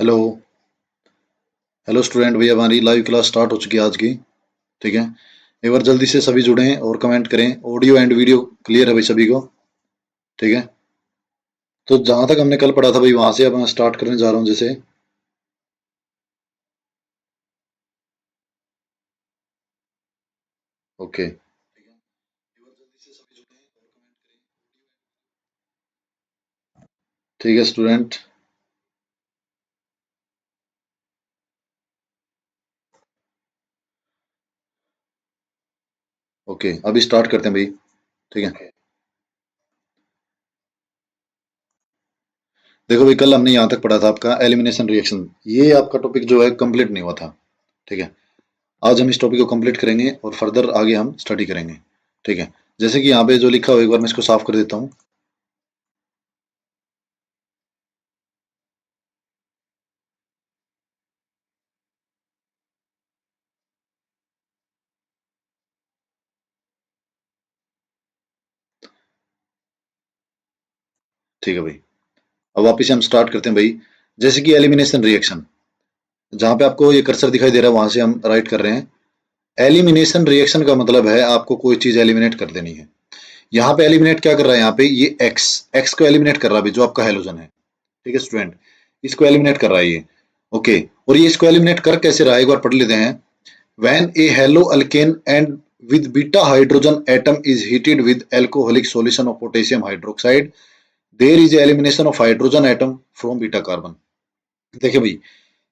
Hello. Hello student, भैया हमारी live class start हो चुकी है आज की। ठीक है, एक बार जल्दी से सभी जुड़ें और कमेंट करें। ऑडियो एंड वीडियो क्लियर है भाई सभी को? ठीक है, तो जहां तक हमने कल पढ़ा था भाई वहां से अब मैं स्टार्ट करने जा रहा हूँ जैसे। ओके, ठीक है स्टूडेंट। ओके, अभी स्टार्ट करते हैं भाई। ठीक है, देखो भाई कल हमने यहाँ तक पढ़ा था आपका एलिमिनेशन रिएक्शन। ये आपका टॉपिक जो है कंप्लीट नहीं हुआ था। ठीक है, आज हम इस टॉपिक को कंप्लीट करेंगे और फर्दर आगे हम स्टडी करेंगे। ठीक है, जैसे कि यहाँ पे जो लिखा हुआ एक बार मैं इसको साफ कर देता हूँ। ठीक है भाई, अब वापिस से हम स्टार्ट करते हैं भाई। जैसे कि एलिमिनेशन रिएक्शन, जहां पे आपको ये कर्सर दिखाई दे रहा है वहां से हम राइट कर रहे हैं। एलिमिनेशन रिएक्शन का मतलब है आपको कोई चीज एलिमिनेट कर देनी है। यहाँ पे एलिमिनेट क्या कर रहा है, यहाँ पे ये एक्स एक्स को एलिमिनेट कर रहा है अभी, जो आपका हेलोजन है। ठीक है स्टूडेंट, इसको एलिमिनेट कर रहा है ये। ओके, और ये इसको एलिमिनेट कर कैसे रहा है एक बार पढ़ लेते हैं। When A hello alkane and with beta hydrogen atom is heated with alcoholic solution of potassium hydroxide, there is elimination of hydrogen atom from beta carbon। देखिए भाई,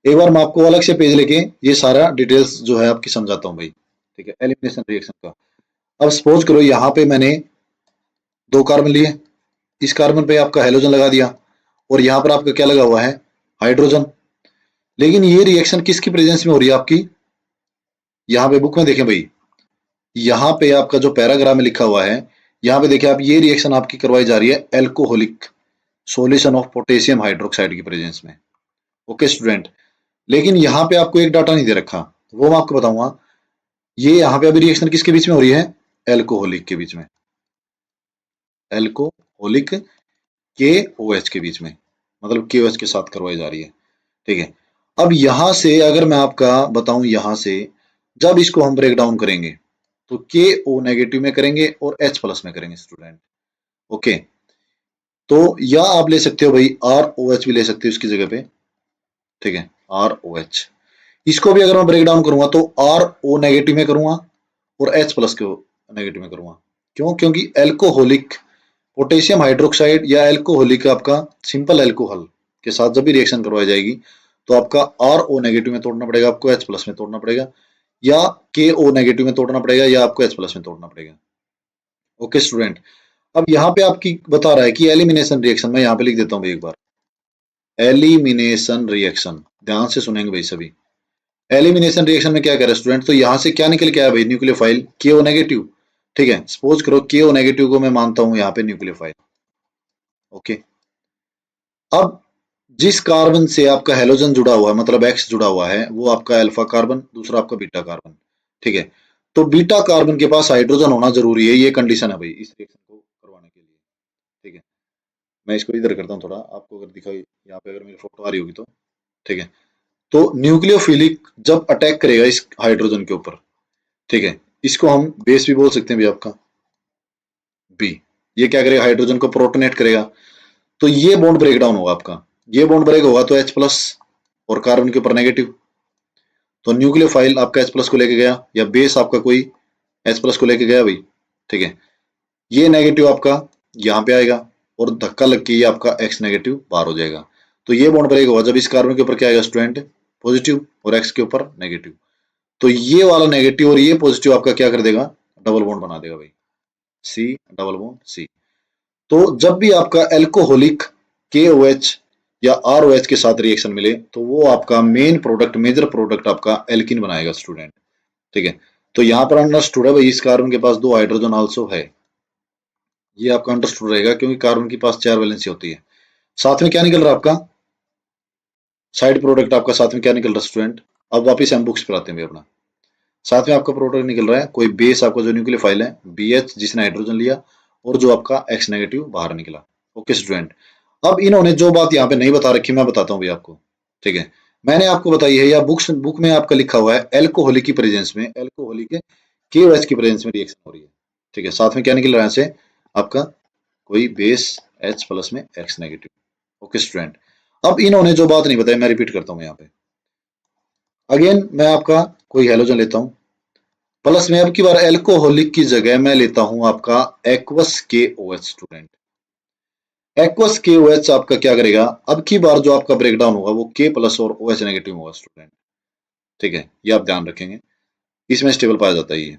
एक बार मैं आपको अलग से पेज लेके ये सारा डिटेल्स जो है आपकी समझाता हूँ भाई। ठीक है, एलिमिनेशन रिएक्शन का। अब सपोज करो यहाँ पे मैंने दो कार्बन लिए, इस कार्बन पे आपका हेलोजन लगा दिया और यहाँ पर आपका क्या लगा हुआ है, हाइड्रोजन। लेकिन ये रिएक्शन किसकी प्रेजेंस में हो रही है आपकी, यहाँ पे बुक में देखें भाई, यहाँ पे आपका जो पैराग्राफ में लिखा हुआ है, यहाँ पे देखिए आप, ये रिएक्शन आपकी करवाई जा रही है alcoholic solution of potassium hydroxide की प्रेजेंस में। ओके स्टूडेंट, लेकिन यहाँ पे आपको एक डाटा नहीं दे रखा, वो मैं आपको बताऊंगा। ये यहाँ पे अभी रिएक्शन किसके बीच में हो रही है, एल्कोहलिक के बीच में, एल्कोहलिक के ओ एच के बीच में, मतलब के ओ एच के साथ करवाई जा रही है। ठीक है, अब यहां से अगर मैं आपका बताऊं, यहां से जब इसको हम ब्रेक डाउन करेंगे तो के ओ नेगेटिव में करेंगे और एच प्लस में करेंगे स्टूडेंट। ओके, तो या आप ले सकते हो भाई आर ओ एच भी ले सकते हो इसकी जगह पे। ठीक है, आर ओ एच, इसको भी अगर मैं ब्रेक डाउन करूंगा तो आर ओ नेगेटिव में करूंगा और एच प्लस को नेगेटिव में करूंगा। क्यों, क्योंकि एल्कोहलिक पोटेशियम हाइड्रोक्साइड या एल्कोहलिक आपका सिंपल एल्कोहल के साथ जब भी रिएक्शन करवाई जाएगी तो आपका आर ओ नेगेटिव में तोड़ना पड़ेगा, आपको एच प्लस में तोड़ना पड़ेगा, या के ओ नेगेटिव में तोड़ना पड़ेगा, या आपको एच प्लस में तोड़ना पड़ेगा। ओके स्टूडेंट, अब यहाँ पे आपकी बता रहा है कि एलिमिनेशन रिएक्शन, मैं यहाँ पे लिख देता हूँ एक बार, एलिमिनेशन रिएक्शन, ध्यान से सुनेंगे भाई सभी। एलिमिनेशन रिएक्शन में क्या कर रहा है स्टूडेंट, तो यहाँ से क्या निकल के आया भाई, न्यूक्लियोफाइल के ओ नेगेटिव। ठीक है, सपोज करो के ओ नेगेटिव को मैं मानता हूँ यहाँ पे न्यूक्लियोफाइल। ओके, अब जिस कार्बन से आपका हेलोजन जुड़ा हुआ है, मतलब एक्स जुड़ा हुआ है, वो आपका अल्फा कार्बन, दूसरा आपका बीटा कार्बन। ठीक है, तो बीटा कार्बन के पास हाइड्रोजन होना जरूरी है, ये कंडीशन है भाई इस रिएक्शन को करवाने के लिए। ठीक है, मैं इसको इधर करता हूँ थोड़ा, आपको अगर दिखाई यहाँ पे अगर मेरी फोटो आ रही होगी तो। ठीक है, तो न्यूक्लियोफिलिक जब अटैक करेगा इस हाइड्रोजन के ऊपर, ठीक है, इसको हम बेस भी बोल सकते हैं भी आपका बी। ये क्या करेगा, हाइड्रोजन को प्रोटोनेट करेगा, तो ये बॉन्ड ब्रेक डाउन होगा आपका। ये बॉन्ड ब्रेक होगा तो H प्लस और कार्बन के ऊपर नेगेटिव, तो न्यूक्लियोफाइल आपका H प्लस को लेके गया, या बेस आपका कोई H प्लस को लेके गया भाई। ठीक है, ये नेगेटिव आपका यहाँ पे आएगा और धक्का लग के ये आपका X नेगेटिव बाहर हो जाएगा। तो ये बॉन्ड ब्रेक होगा जब इस कार्बन के ऊपर क्या आएगा स्टूडेंट, पॉजिटिव, और X के ऊपर नेगेटिव। तो ये वाला नेगेटिव और ये पॉजिटिव आपका क्या कर देगा, डबल बॉन्ड बना देगा भाई, सी डबल बॉन्ड सी। तो जब भी आपका एल्कोहलिक KOH या ROH के साथ रिएक्शन मिले तो वो आपका मेन प्रोडक्ट, मेजर प्रोडक्ट आपका एल्किन बनाएगा स्टूडेंट। ठीक है, तो यहाँ पर अंडरस्टूड है भाई, इस कार्बन के पास दो हाइड्रोजन आल्सो है, ये आपका अंडरस्टूड रहेगा क्योंकि कार्बन के पास 4 वैलेंसी होती है। साथ में क्या निकल रहा है आपका, साइड प्रोडक्ट आपका साथ में क्या निकल रहा है स्टूडेंट। अब वापिस हम बुक्स पर आते हैं अपना, साथ में आपका प्रोडक्ट निकल रहा है कोई बेस, आपका जो न्यूक्लियोफाइल है BH जिसने हाइड्रोजन लिया, और जो आपका X नेगेटिव बाहर निकला। ओके स्टूडेंट, अब इन्होंने जो बात यहाँ पे नहीं बता रखी मैं बताता हूँ भैया आपको। ठीक है। मैंने आपको बताई है या बुक में आपका लिखा हुआ है एल्कोहलिक की प्रेजेंस में, एल्कोहलिक KOH की प्रेजेंस में रिएक्शन हो रही है। ठीक है, साथ में क्या निकल रहा है से आपका कोई बेस H प्लस में X नेगेटिव। ओके स्टूडेंट, अब इन्होंने जो बात नहीं बताई मैं रिपीट करता हूँ यहाँ पे। अगेन मैं आपका कोई हेलोजन लेता हूँ, प्लस में अब की बार एल्कोहलिक की जगह मैं लेता हूँ आपका aqueous KOH student. Aqueous KOH आपका क्या करेगा, अब की बार जो आपका ब्रेकडाउन होगा वो K प्लस और OH नेगेटिव होगा स्टूडेंट। ठीक है, ये आप ध्यान रखेंगे, इसमें स्टेबल पाया जाता है ये।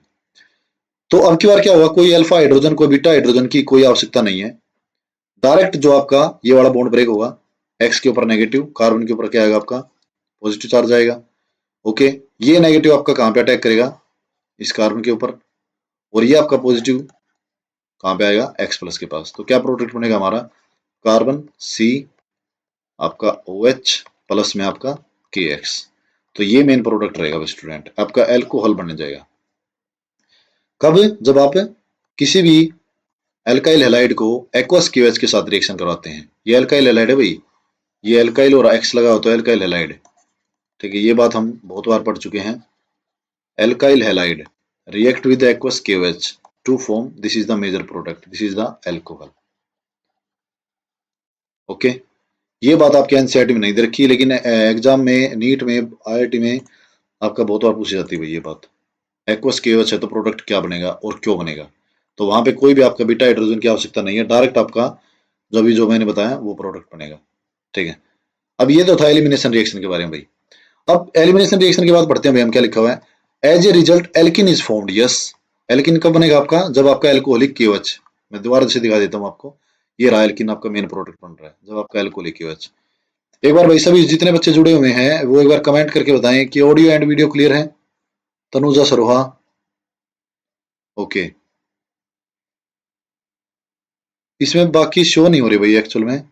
तो अब की बार क्या होगा, कोई अल्फा हाइड्रोजन कोई बीटा हाइड्रोजन की कोई आवश्यकता नहीं है, डायरेक्ट जो आपका ये वाला बॉन्ड ब्रेक होगा, एक्स के ऊपर नेगेटिव, कार्बन के ऊपर क्या आएगा आपका पॉजिटिव चार्ज आएगा। ओके, ये नेगेटिव आपका कहां पे अटैक करेगा, इस कार्बन के ऊपर, और ये आपका पॉजिटिव कहां पे आएगा एक्स प्लस के पास। तो क्या प्रोडक्ट बनेगा हमारा, कार्बन C आपका OH प्लस में आपका KX। तो ये मेन प्रोडक्ट रहेगा स्टूडेंट, आपका एल्कोहल बनने जाएगा। कब, जब आप किसी भी एल्काइल हैलाइड को एक्वस KOH के साथ रिएक्शन करवाते हैं। ये एल्काइल हैलाइड है भाई, ये एल्काइल और X लगा होता है एल्काइल हैलाइड। ठीक है, ये बात हम बहुत बार पढ़ चुके हैं। Alkyl halide react with aqueous KOH to form, this is the major product, this is the alcohol। Okay, ये बात आपके एनसीईआरटी में नहीं दे रखी, लेकिन एग्जाम में नीट में IIT में आपका बहुत बार पूछी जाती है ये बात। एक्वस KOH है तो प्रोडक्ट क्या बनेगा और क्यों बनेगा, तो वहां पे कोई भी आपका बीटा हाइड्रोजन की आवश्यकता नहीं है, डायरेक्ट आपका जो मैंने बताया वो प्रोडक्ट बनेगा। ठीक है, अब ये तो था एलिमिनेशन रिएक्शन के बारे में भाई। अब एलिमिनेशन रिएक्शन के बाद पढ़ते हैं भाई हम क्या लिखा हुआ है, as a result alkene is formed. Yes, alkene कब बनेगा आपका, जब आपका एल्कोहलिक KOH, मैं दोबारा से दिखा देता हूँ आपको, ये रहा एल्किन आपका मेन प्रोडक्ट बन रहा है जब आपका एल्कोहलिक KOH। एक बार भाई सभी जितने बच्चे जुड़े हुए हैं वो एक बार कमेंट करके बताएं कि ऑडियो एंड वीडियो क्लियर है। तनुजा सरोहा, ओके, इसमें बाकी शो नहीं हो रही भाई एक्चुअल में।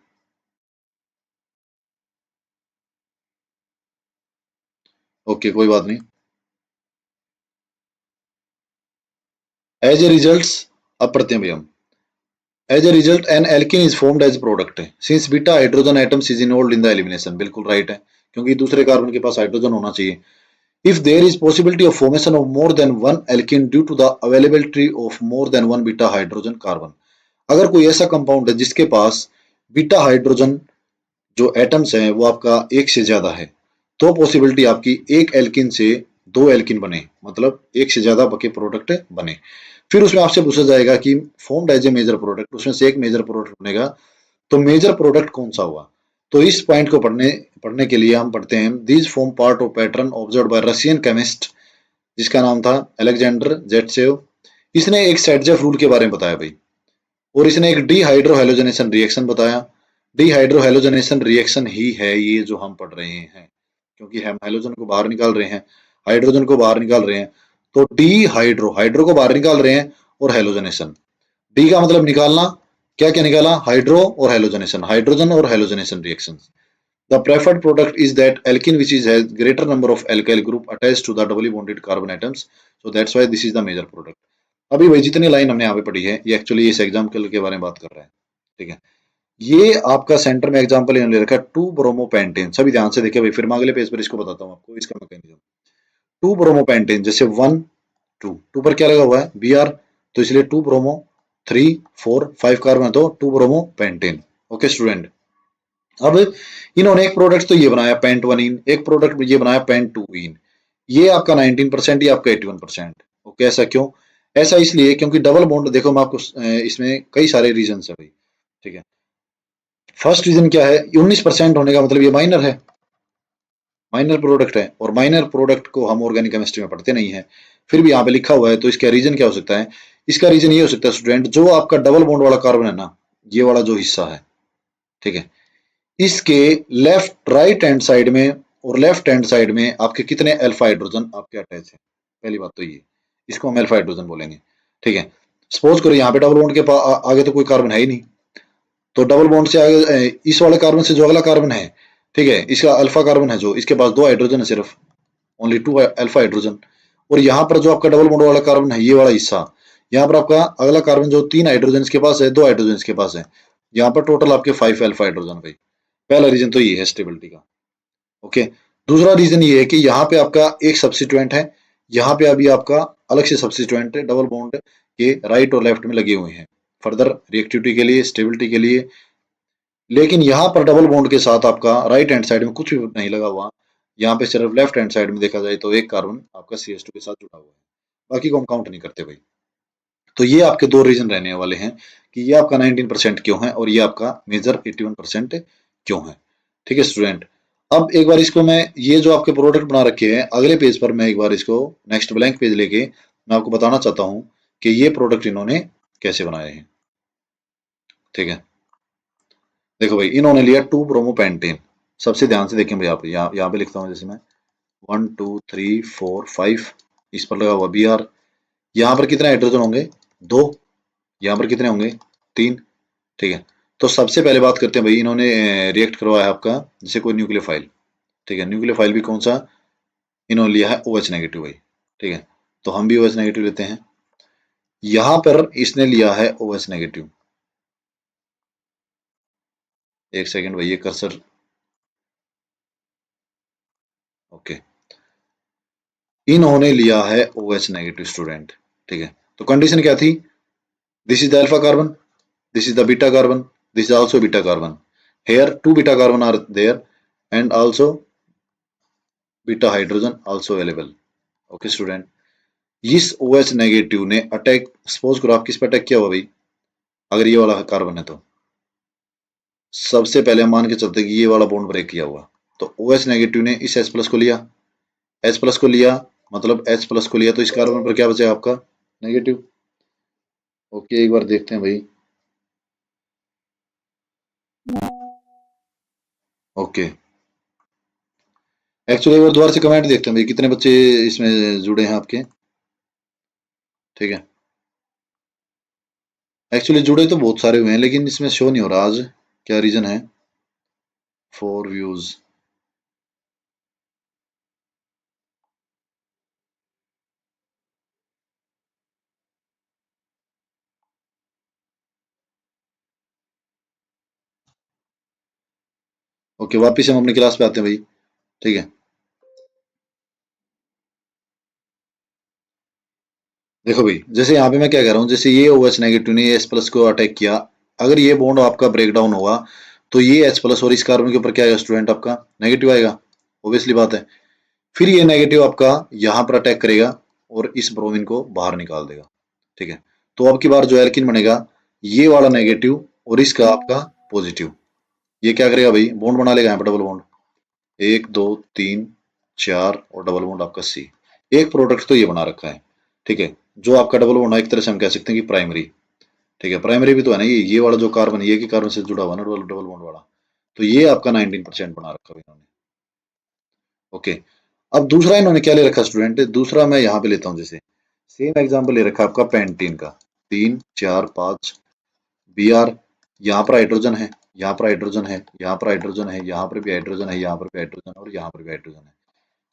ओके, कोई बात नहीं। एज ए रिजल्ट, अब पढ़ते हैं भैया हम। As a result an alkene is formed as product है since beta hydrogen atoms is involved in the elimination. बिल्कुल राइट है, क्योंकि दूसरे कार्बन के पास हाइड्रोजन होना चाहिए। If there is possibility of formation of more than one alkene due to the availability of more than one beta hydrogen carbon, अगर कोई ऐसा कंपाउंड है जिसके पास बीटा हाइड्रोजन जो एटम्स हैं वो आपका एक से ज्यादा है, तो पॉसिबिलिटी आपकी एक एल्किन से दो एल्किन बने, मतलब एक से ज्यादा के प्रोडक्ट बने। फिर उसमें आपसे पूछा जाएगा कि formed as a major product, उसमें से एक मेजर प्रोडक्ट बनेगा, तो मेजर प्रोडक्ट कौन सा हुआ। तो इस पॉइंट को पढ़ने के लिए हम पढ़ते हैं, these form part of pattern observe by Russian chemist जिसका नाम था अलेक्जेंडर जेटसेव। इसने एक सेटजेफ रूल के बारे में बताया भाई, और इसने एक डीहाइड्रोहेलोजनेशन रिएक्शन बताया। डीहाइड्रोहेलोजनेशन रिएक्शन ही है ये जो हम पढ़ रहे हैं, क्योंकि हम हेलोजन को बाहर निकाल रहे हैं, हाइड्रोजन को बाहर निकाल रहे हैं, तो हाइड्रो को बाहर निकाल रहे हैं, और हेलोजनेशन, डी का मतलब निकालना, क्या क्या निकाला, हाइड्रो और हेलोजनेशन, हाइड्रोजन और halogenation reaction. The preferred product is that alkene which has greater number of alkyl group attached to the doubly bonded carbon atoms, so that's why this is the major product। अभी भाई जितनी line हमने यहाँ पे पढ़ी है ये actually इस एग्जाम्पल के बारे में बात कर रहा है। ठीक है, ये आपका सेंटर में एग्जाम्पल ले रखा है 2 ब्रोमोपेंटेन। सभी ध्यान से देखिए भाई, फिर मैं अगले पेज पर इसको बताता हूँ आपको इसका मैकेनिज्म। 2 ब्रोमोपेंटेन, जैसे 1 2 पर क्या लगा हुआ है Br, तो इसलिए 2 ब्रोमो, 3 4 5 कार्बन, तो 2 ब्रोमोपेंटेन। ओके स्टूडेंट, अब इन्होंने एक प्रोडक्ट तो ये बनाया पेंट 1 इन, एक प्रोडक्ट ये बनाया पेंट 2 इन। ये आपका 19%, ये आपका 81%। ओके, ऐसा क्यों, ऐसा इसलिए क्योंकि डबल बॉन्ड, देखो मैं आपको इसमें कई सारे रीजन है भाई। ठीक है, फर्स्ट रीजन क्या है, 19% होने का मतलब ये माइनर है, माइनर प्रोडक्ट है, और माइनर प्रोडक्ट को हम ऑर्गेनिक केमिस्ट्री में पढ़ते नहीं है, फिर भी यहाँ पे लिखा हुआ है, तो इसका रीजन क्या हो सकता है, इसका रीजन ये हो सकता है स्टूडेंट, जो आपका डबल बॉन्ड वाला कार्बन है ना, ये वाला जो हिस्सा है, ठीक है, इसके लेफ्ट राइट हैंड साइड में और लेफ्ट हैंड साइड में आपके कितने अल्फा हाइड्रोजन आपके अटैच है। पहली बात तो ये, इसको हम अल्फा हाइड्रोजन बोलेंगे। ठीक है, सपोज करो यहाँ पे डबल बॉन्ड के आगे तो कोई कार्बन है ही नहीं, तो डबल बॉन्ड से आगे इस वाले कार्बन से जो अगला कार्बन है, ठीक है, इसका अल्फा कार्बन है जो, इसके पास 2 हाइड्रोजन है सिर्फ, ओनली 2 अल्फा हाइड्रोजन। और यहाँ पर जो आपका डबल बॉन्ड वाला कार्बन है, ये वाला हिस्सा, यहाँ पर आपका अगला कार्बन जो 3 हाइड्रोजन के पास है, 2 हाइड्रोजन के पास है, यहाँ पर टोटल आपके 5 अल्फा हाइड्रोजन भाई। पहला रीजन तो ये है स्टेबिलिटी का। ओके, दूसरा रीजन ये है कि यहाँ पे आपका एक सब्स्टिट्यूएंट है, यहाँ पे अभी आपका अलग से सब्स्टिट्यूएंट है, डबल बॉन्ड के राइट और लेफ्ट में लगे हुए हैं फर्दर रिएक्टिविटी के लिए, स्टेबिलिटी के लिए। लेकिन यहाँ पर डबल बॉन्ड के साथ आपका राइट हैंड साइड में कुछ भी नहीं लगा हुआ, यहाँ पे सिर्फ लेफ्ट हैंड साइड में देखा जाए तो एक कार्बन आपका CH2 के साथ जुड़ा हुआ है, बाकी को हम काउंट नहीं करते भाई। तो ये आपके दो रीजन रहने वाले हैं कि ये आपका 19% क्यों है और ये आपका मेजर 81% क्यों है। ठीक है स्टूडेंट, अब एक बार इसको मैं, ये जो आपके प्रोडक्ट बना रखे हैं, अगले पेज पर मैं एक बार इसको नेक्स्ट ब्लैंक पेज लेके मैं आपको बताना चाहता हूँ कि ये प्रोडक्ट इन्होंने कैसे बनाए हैं। ठीक है, देखो भाई, इन्होंने लिया 2 ब्रोमोपेंटेन। सबसे ध्यान से देखें भाई, आप यहाँ पे लिखता हूँ जैसे मैं 1 2 3 4 5, इस पर लगा हुआ Br। यहाँ पर कितने हाइड्रोजन होंगे? 2। यहाँ पर कितने होंगे? 3। ठीक है, तो सबसे पहले बात करते हैं भाई, इन्होंने रिएक्ट करवाया आपका जैसे कोई न्यूक्लियोफाइल। ठीक है, न्यूक्लियोफाइल भी कौन सा? इन्होंने लिया है OH नेगेटिव भाई। ठीक है, तो हम भी OH नेगेटिव लेते हैं। यहाँ पर इसने लिया है OH नेगेटिव। एक सेकेंड भाई, ये कर्सर, ओके, इन्होंने लिया है OH नेगेटिव स्टूडेंट। ठीक है, तो कंडीशन क्या थी? This is the alpha carbon, this is the beta carbon, this is also beta carbon. Here 2 beta carbon are there and also beta hydrogen also available. Okay student, इस OH negative ने attack, suppose करो आप किस पे attack किया हुआ भाई, अगर ये वाला कार्बन है तो सबसे पहले हम मान के चलते कि ये वाला बॉन्ड ब्रेक किया हुआ, तो OH नेगेटिव ने इस H प्लस को लिया, H प्लस को लिया, मतलब H प्लस को लिया, तो इस कार्बन पर क्या बचेगा आपका? नेगेटिव। ओके, एक बार देखते हैं भाई। ओके, एक्चुअली एक बार दोबारा से कमेंट देखते हैं भाई, कितने बच्चे इसमें जुड़े हैं आपके। ठीक है, एक्चुअली जुड़े तो बहुत सारे हुए हैं लेकिन इसमें शो नहीं हो रहा आज, क्या रीजन है? 4 व्यूज। ओके, वापिस हम अपनी क्लास पे आते हैं भाई। ठीक है, देखो भाई, जैसे यहाँ पे मैं क्या कह रहा हूँ, जैसे ये OH नेगेटिव ने H प्लस को अटैक किया, अगर ये बॉन्ड आपका ब्रेक डाउन होगा तो ये H प्लस और इस कार्बन के ऊपर क्या आएगा स्टूडेंट? आपका नेगेटिव आएगा, ऑब्वियसली बात है। फिर ये नेगेटिव आपका यहाँ पर अटैक करेगा और इस ब्रोमीन को बाहर निकाल देगा। ठीक है, तो अब की बार जो एल्किन बनेगा, ये वाला नेगेटिव और इसका आपका पॉजिटिव, ये क्या करेगा भाई? बॉन्ड बना लेगा यहाँ पर, डबल बॉन्ड, 1 2 3 4 और डबल बॉन्ड आपका C। एक प्रोडक्ट तो ये बना रखा है। ठीक है, जो आपका डबल बॉन्ड है, एक तरह से हम कह सकते हैं कि प्राइमरी। ठीक है, प्राइमरी भी तो है ना, ये वाला जो कार्बन, ये की कार्बन से जुड़ा हुआ ना डबल डबल बॉन्ड वाला, तो ये आपका 19% बना रखा है इन्होंने। ओके, अब दूसरा इन्होंने क्या ले रखा स्टूडेंट? दूसरा मैं यहाँ पे लेता हूँ, जैसे सेम एग्जांपल ले रखा है आपका पेंटीन का, 3 4 5 Br, यहाँ पर हाइड्रोजन है, यहाँ पर हाइड्रोजन है, यहाँ पर हाइड्रोजन है, यहाँ पर भी हाइड्रोजन है, यहाँ पर भी हाइड्रोजन और यहाँ पर भी हाइड्रोजन है,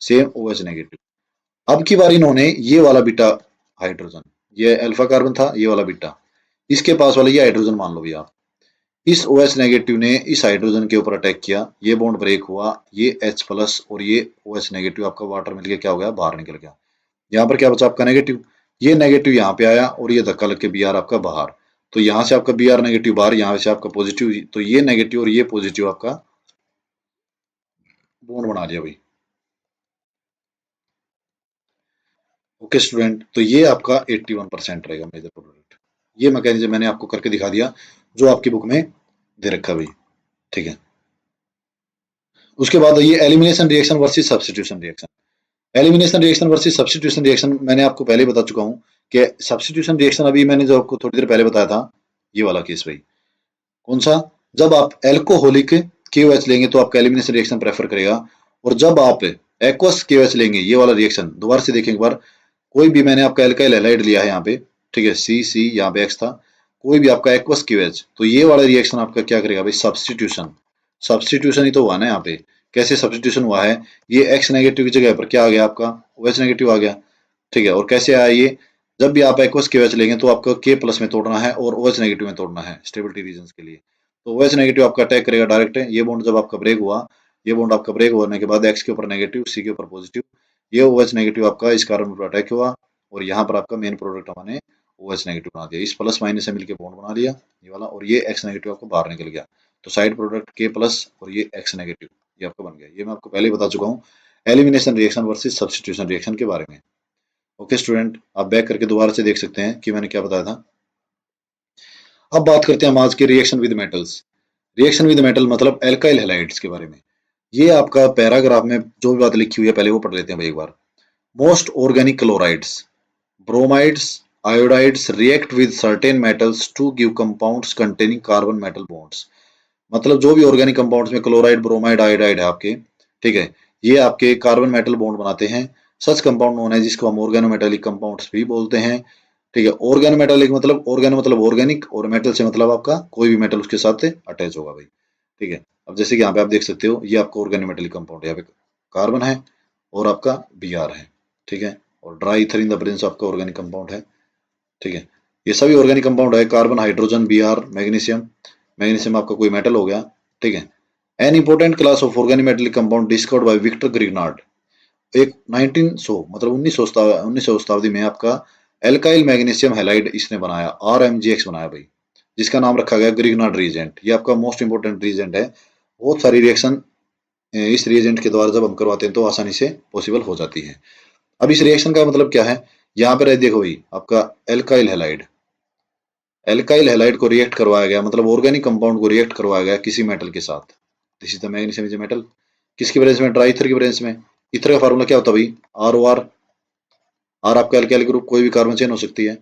सेम OH नेगेटिव। अब की बार इन्होंने ये वाला बीटा हाइड्रोजन, ये अल्फा कार्बन था, ये वाला बीटा, इसके पास वाला ये हाइड्रोजन मान लो भैया, इस OH नेगेटिव ने इस हाइड्रोजन के ऊपर अटैक किया, ये बॉन्ड ब्रेक हुआ, ये H प्लस और ये OH नेगेटिव आपका वाटर मिलके क्या हो गया? बाहर निकल गया। यहाँ पर क्या बचा आपका? नेगेटिव। ये नेगेटिव यहाँ पे आया और ये धक्का लग के Br आपका बाहर, तो यहाँ से आपका Br नेगेटिव बाहर, यहाँ से आपका पॉजिटिव, तो ये नेगेटिव और ये पॉजिटिव आपका बॉन्ड बना दिया भाई। ओके स्टूडेंट, तो ये आपका 81% रहेगा मेजर प्रोडक्ट। ये मैकेनिज्म मैंने आपको करके दिखा दिया जो आपकी बुक में दे रखा भाई। ठीक है, उसके बाद ये elimination reaction versus substitution reaction. Elimination reaction versus substitution reaction मैंने आपको पहले बता चुका हूँ कि सब्स्टिट्यूशन रिएक्शन अभी मैंने जो आपको थोड़ी देर पहले बताया था, ये वाला केस भाई। कौन सा? जब आप एल्कोहलिक KOH लेंगे तो आपका एलिमिनेशन रिएक्शन प्रेफर करेगा, और जब आप एक्वस KOH लेंगे, ये वाला रिएक्शन दोबारा से देखें एक बार, कोई भी, मैंने आपका एल्काइल हैलाइड लिया है यहाँ पे, ठीक है, C यहाँ पे X था, कोई भी आपका एक्वस KOH, तो ये वाला रिएक्शन आपका क्या करेगा भाई? सब्स्टिट्यूशन। सब्स्टिट्यूशन ही तो हुआ ना यहाँ पे। कैसे सब्स्टिट्यूशन हुआ है? ये X नेगेटिव की जगह पर क्या आ गया आपका? OH नेगेटिव आ गया। ठीक है, और कैसे आया ये? जब भी आप एक्वस KOH लेंगे तो आपको K प्लस में तोड़ना है और OH नेगेटिव में तोड़ना है स्टेबिलिटी रीजन के लिए, तो OH नेगेटिव आपका अटैक करेगा डायरेक्ट। ये बॉन्ड जब आपका ब्रेक हुआ ये बॉन्ड आपका ब्रेक होने के बाद X के ऊपर नेगेटिव, C के ऊपर पॉजिटिव, ये OH नेगेटिव आपका इस कार्बन पर अटैक हुआ और यहाँ पर आपका मेन प्रोडक्ट हमने OH नेगेटिव बना दिया। इस प्लस माइनस से मिलकर बॉन्ड बना लिया ये वाला, और ये X नेगेटिव आपको बाहर निकल गया। तो साइड प्रोडक्ट K प्लस और ये X नेगेटिव ये आपका बन गया। ये मैं आपको पहले ही बता चुका हूँ elimination reaction versus substitution reaction के बारे में। ओके स्टूडेंट, आप बैक करके दोबारा से देख सकते हैं कि मैंने क्या बताया था। अब बात करते हैं हम आज के reaction with metals. Reaction with metal मतलब एल्काइल हैलाइड्स के बारे में। ये आपका पैराग्राफ में जो भी बात लिखी हुई है पहले वो पढ़ लेते हैं भाई एक बार। Most organic chlorides, bromides, iodides react with certain metals to give compounds containing carbon metal bonds. मतलब जो भी ऑर्गेनिक कंपाउंड्स में क्लोराइड, ब्रोमाइड, आयोडाइड है आपके, ठीक है, ये आपके कार्बन मेटल बॉन्ड बनाते हैं। सच कंपाउंड नोन है जिसको हम ऑर्गेनोमेटेलिक कंपाउंड्स भी बोलते हैं। ठीक है, ऑर्गेनोमेटेलिक मतलब ऑर्गेनो मतलब ऑर्गेनिक और मेटल से मतलब आपका कोई भी मेटल उसके साथ अटैच होगा भाई। ठीक है, अब जैसे कि यहाँ पे आप देख सकते हो ये आपका ऑर्गेनोमेटेलिक कंपाउंड है, यहाँ पे कार्बन है और आपका Br है। ठीक है, और dry ether in the presence आपका ऑर्गेनिक कंपाउंड है। ठीक है, ये सभी ऑर्गेनिक कंपाउंड है, कार्बन, हाइड्रोजन, Br, मैग्नीशियम। मैग्नीशियम आपका कोई मेटल हो गया। ठीक है, an important class of organometallic compound discovered by Victor Grignard. एक 1900 मतलब 1900 शताब्दी में आपका एल्काइल मैग्नीशियम हैलाइड इसने बनाया, RMGX बनाया भाई, जिसका नाम रखा गया ग्रिग्नार्ड रिएजेंट। ये आपका मोस्ट इंपोर्टेंट रिएजेंट है। बहुत सारी रिएक्शन इस रिएजेंट के द्वारा जब हम करवाते हैं तो आसानी से पॉसिबल हो जाती है। अब इस रिएक्शन का मतलब क्या है, यहाँ पर देखो भाई आपका एल्काइल हैलाइड, एल्काइल हैलाइड को रिएक्ट करवाया गया, मतलब ऑर्गेनिक कंपाउंड को रिएक्ट करवाया गया किसी मेटल के साथ। This is the magnesium is metal. किसकी प्रेजेंस में? ड्राई ईथर की प्रेजेंस में। ईथर का फार्मूला क्या होता है भाई? ROR। आर आपका एल्काइल ग्रुप, कोई भी कार्बन चेन हो सकती है।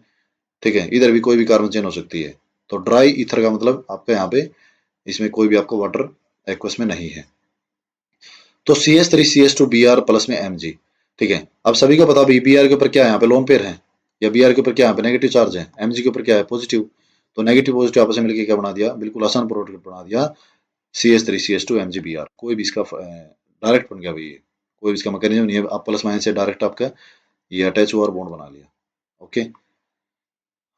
ठीक है, इधर भी कोई भी कार्बन चेन हो सकती है। तो ड्राई ईथर का मतलब आपका यहाँ पे इसमें कोई भी आपको वाटर एक्वस में नहीं है। तो CH3CH2Br प्लस में Mg। ठीक है, अब सभी को पता भी Br के ऊपर क्या है, यहाँ पे लोन पेयर है, या Br के ऊपर क्या है, नेगेटिव चार्ज है, Mg के ऊपर क्या है, पॉजिटिव। तो नेगेटिव पॉजिटिव आपस में मिलकर क्या बना दिया, बिल्कुल आसान प्रोडक्ट बना दिया, CH3CH2MgBr। कोई भी इसका डायरेक्ट बन गया भाई, ये कोई भी इसका मैकेनिज्म नहीं है, आप प्लस माइनस से डायरेक्ट आपका ये अटैच हुआ और बॉन्ड बना लिया। ओके,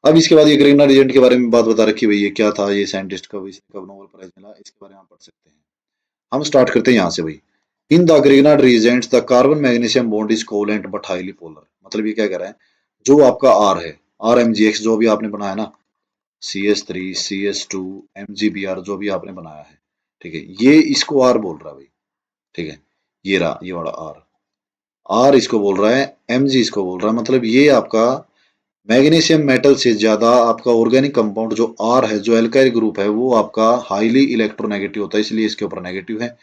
अब इसके बाद ये ग्रिग्नार्ड रिएजेंट के बारे में बात बता रखी है भाई, ये क्या था, ये साइंटिस्ट कब नोबेल प्राइज मिला, इसके बारे में आप पढ़ सकते हैं। हम स्टार्ट करते हैं यहाँ से भाई। In the Grignard reagents the carbon magnesium bond is covalent but highly polar. मतलब ये क्या कह रहा है, जो आपका R है, RMGX जो भी आपने बनाया ना, CH3 CH2 MgBr जो भी आपने बनाया है, ठीक है, ये इसको R बोल रहा है भाई। ठीक है, ये रहा ये वाला R इसको बोल रहा है, Mg इसको बोल रहा है। मतलब ये आपका मैग्नीशियम मेटल से ज्यादा आपका ऑर्गेनिक कंपाउंड जो R है, जो एल्काइल ग्रुप है, वो आपका हाईली इलेक्ट्रोनेगेटिव होता है, इसलिए इसके ऊपर नेगेटिव है,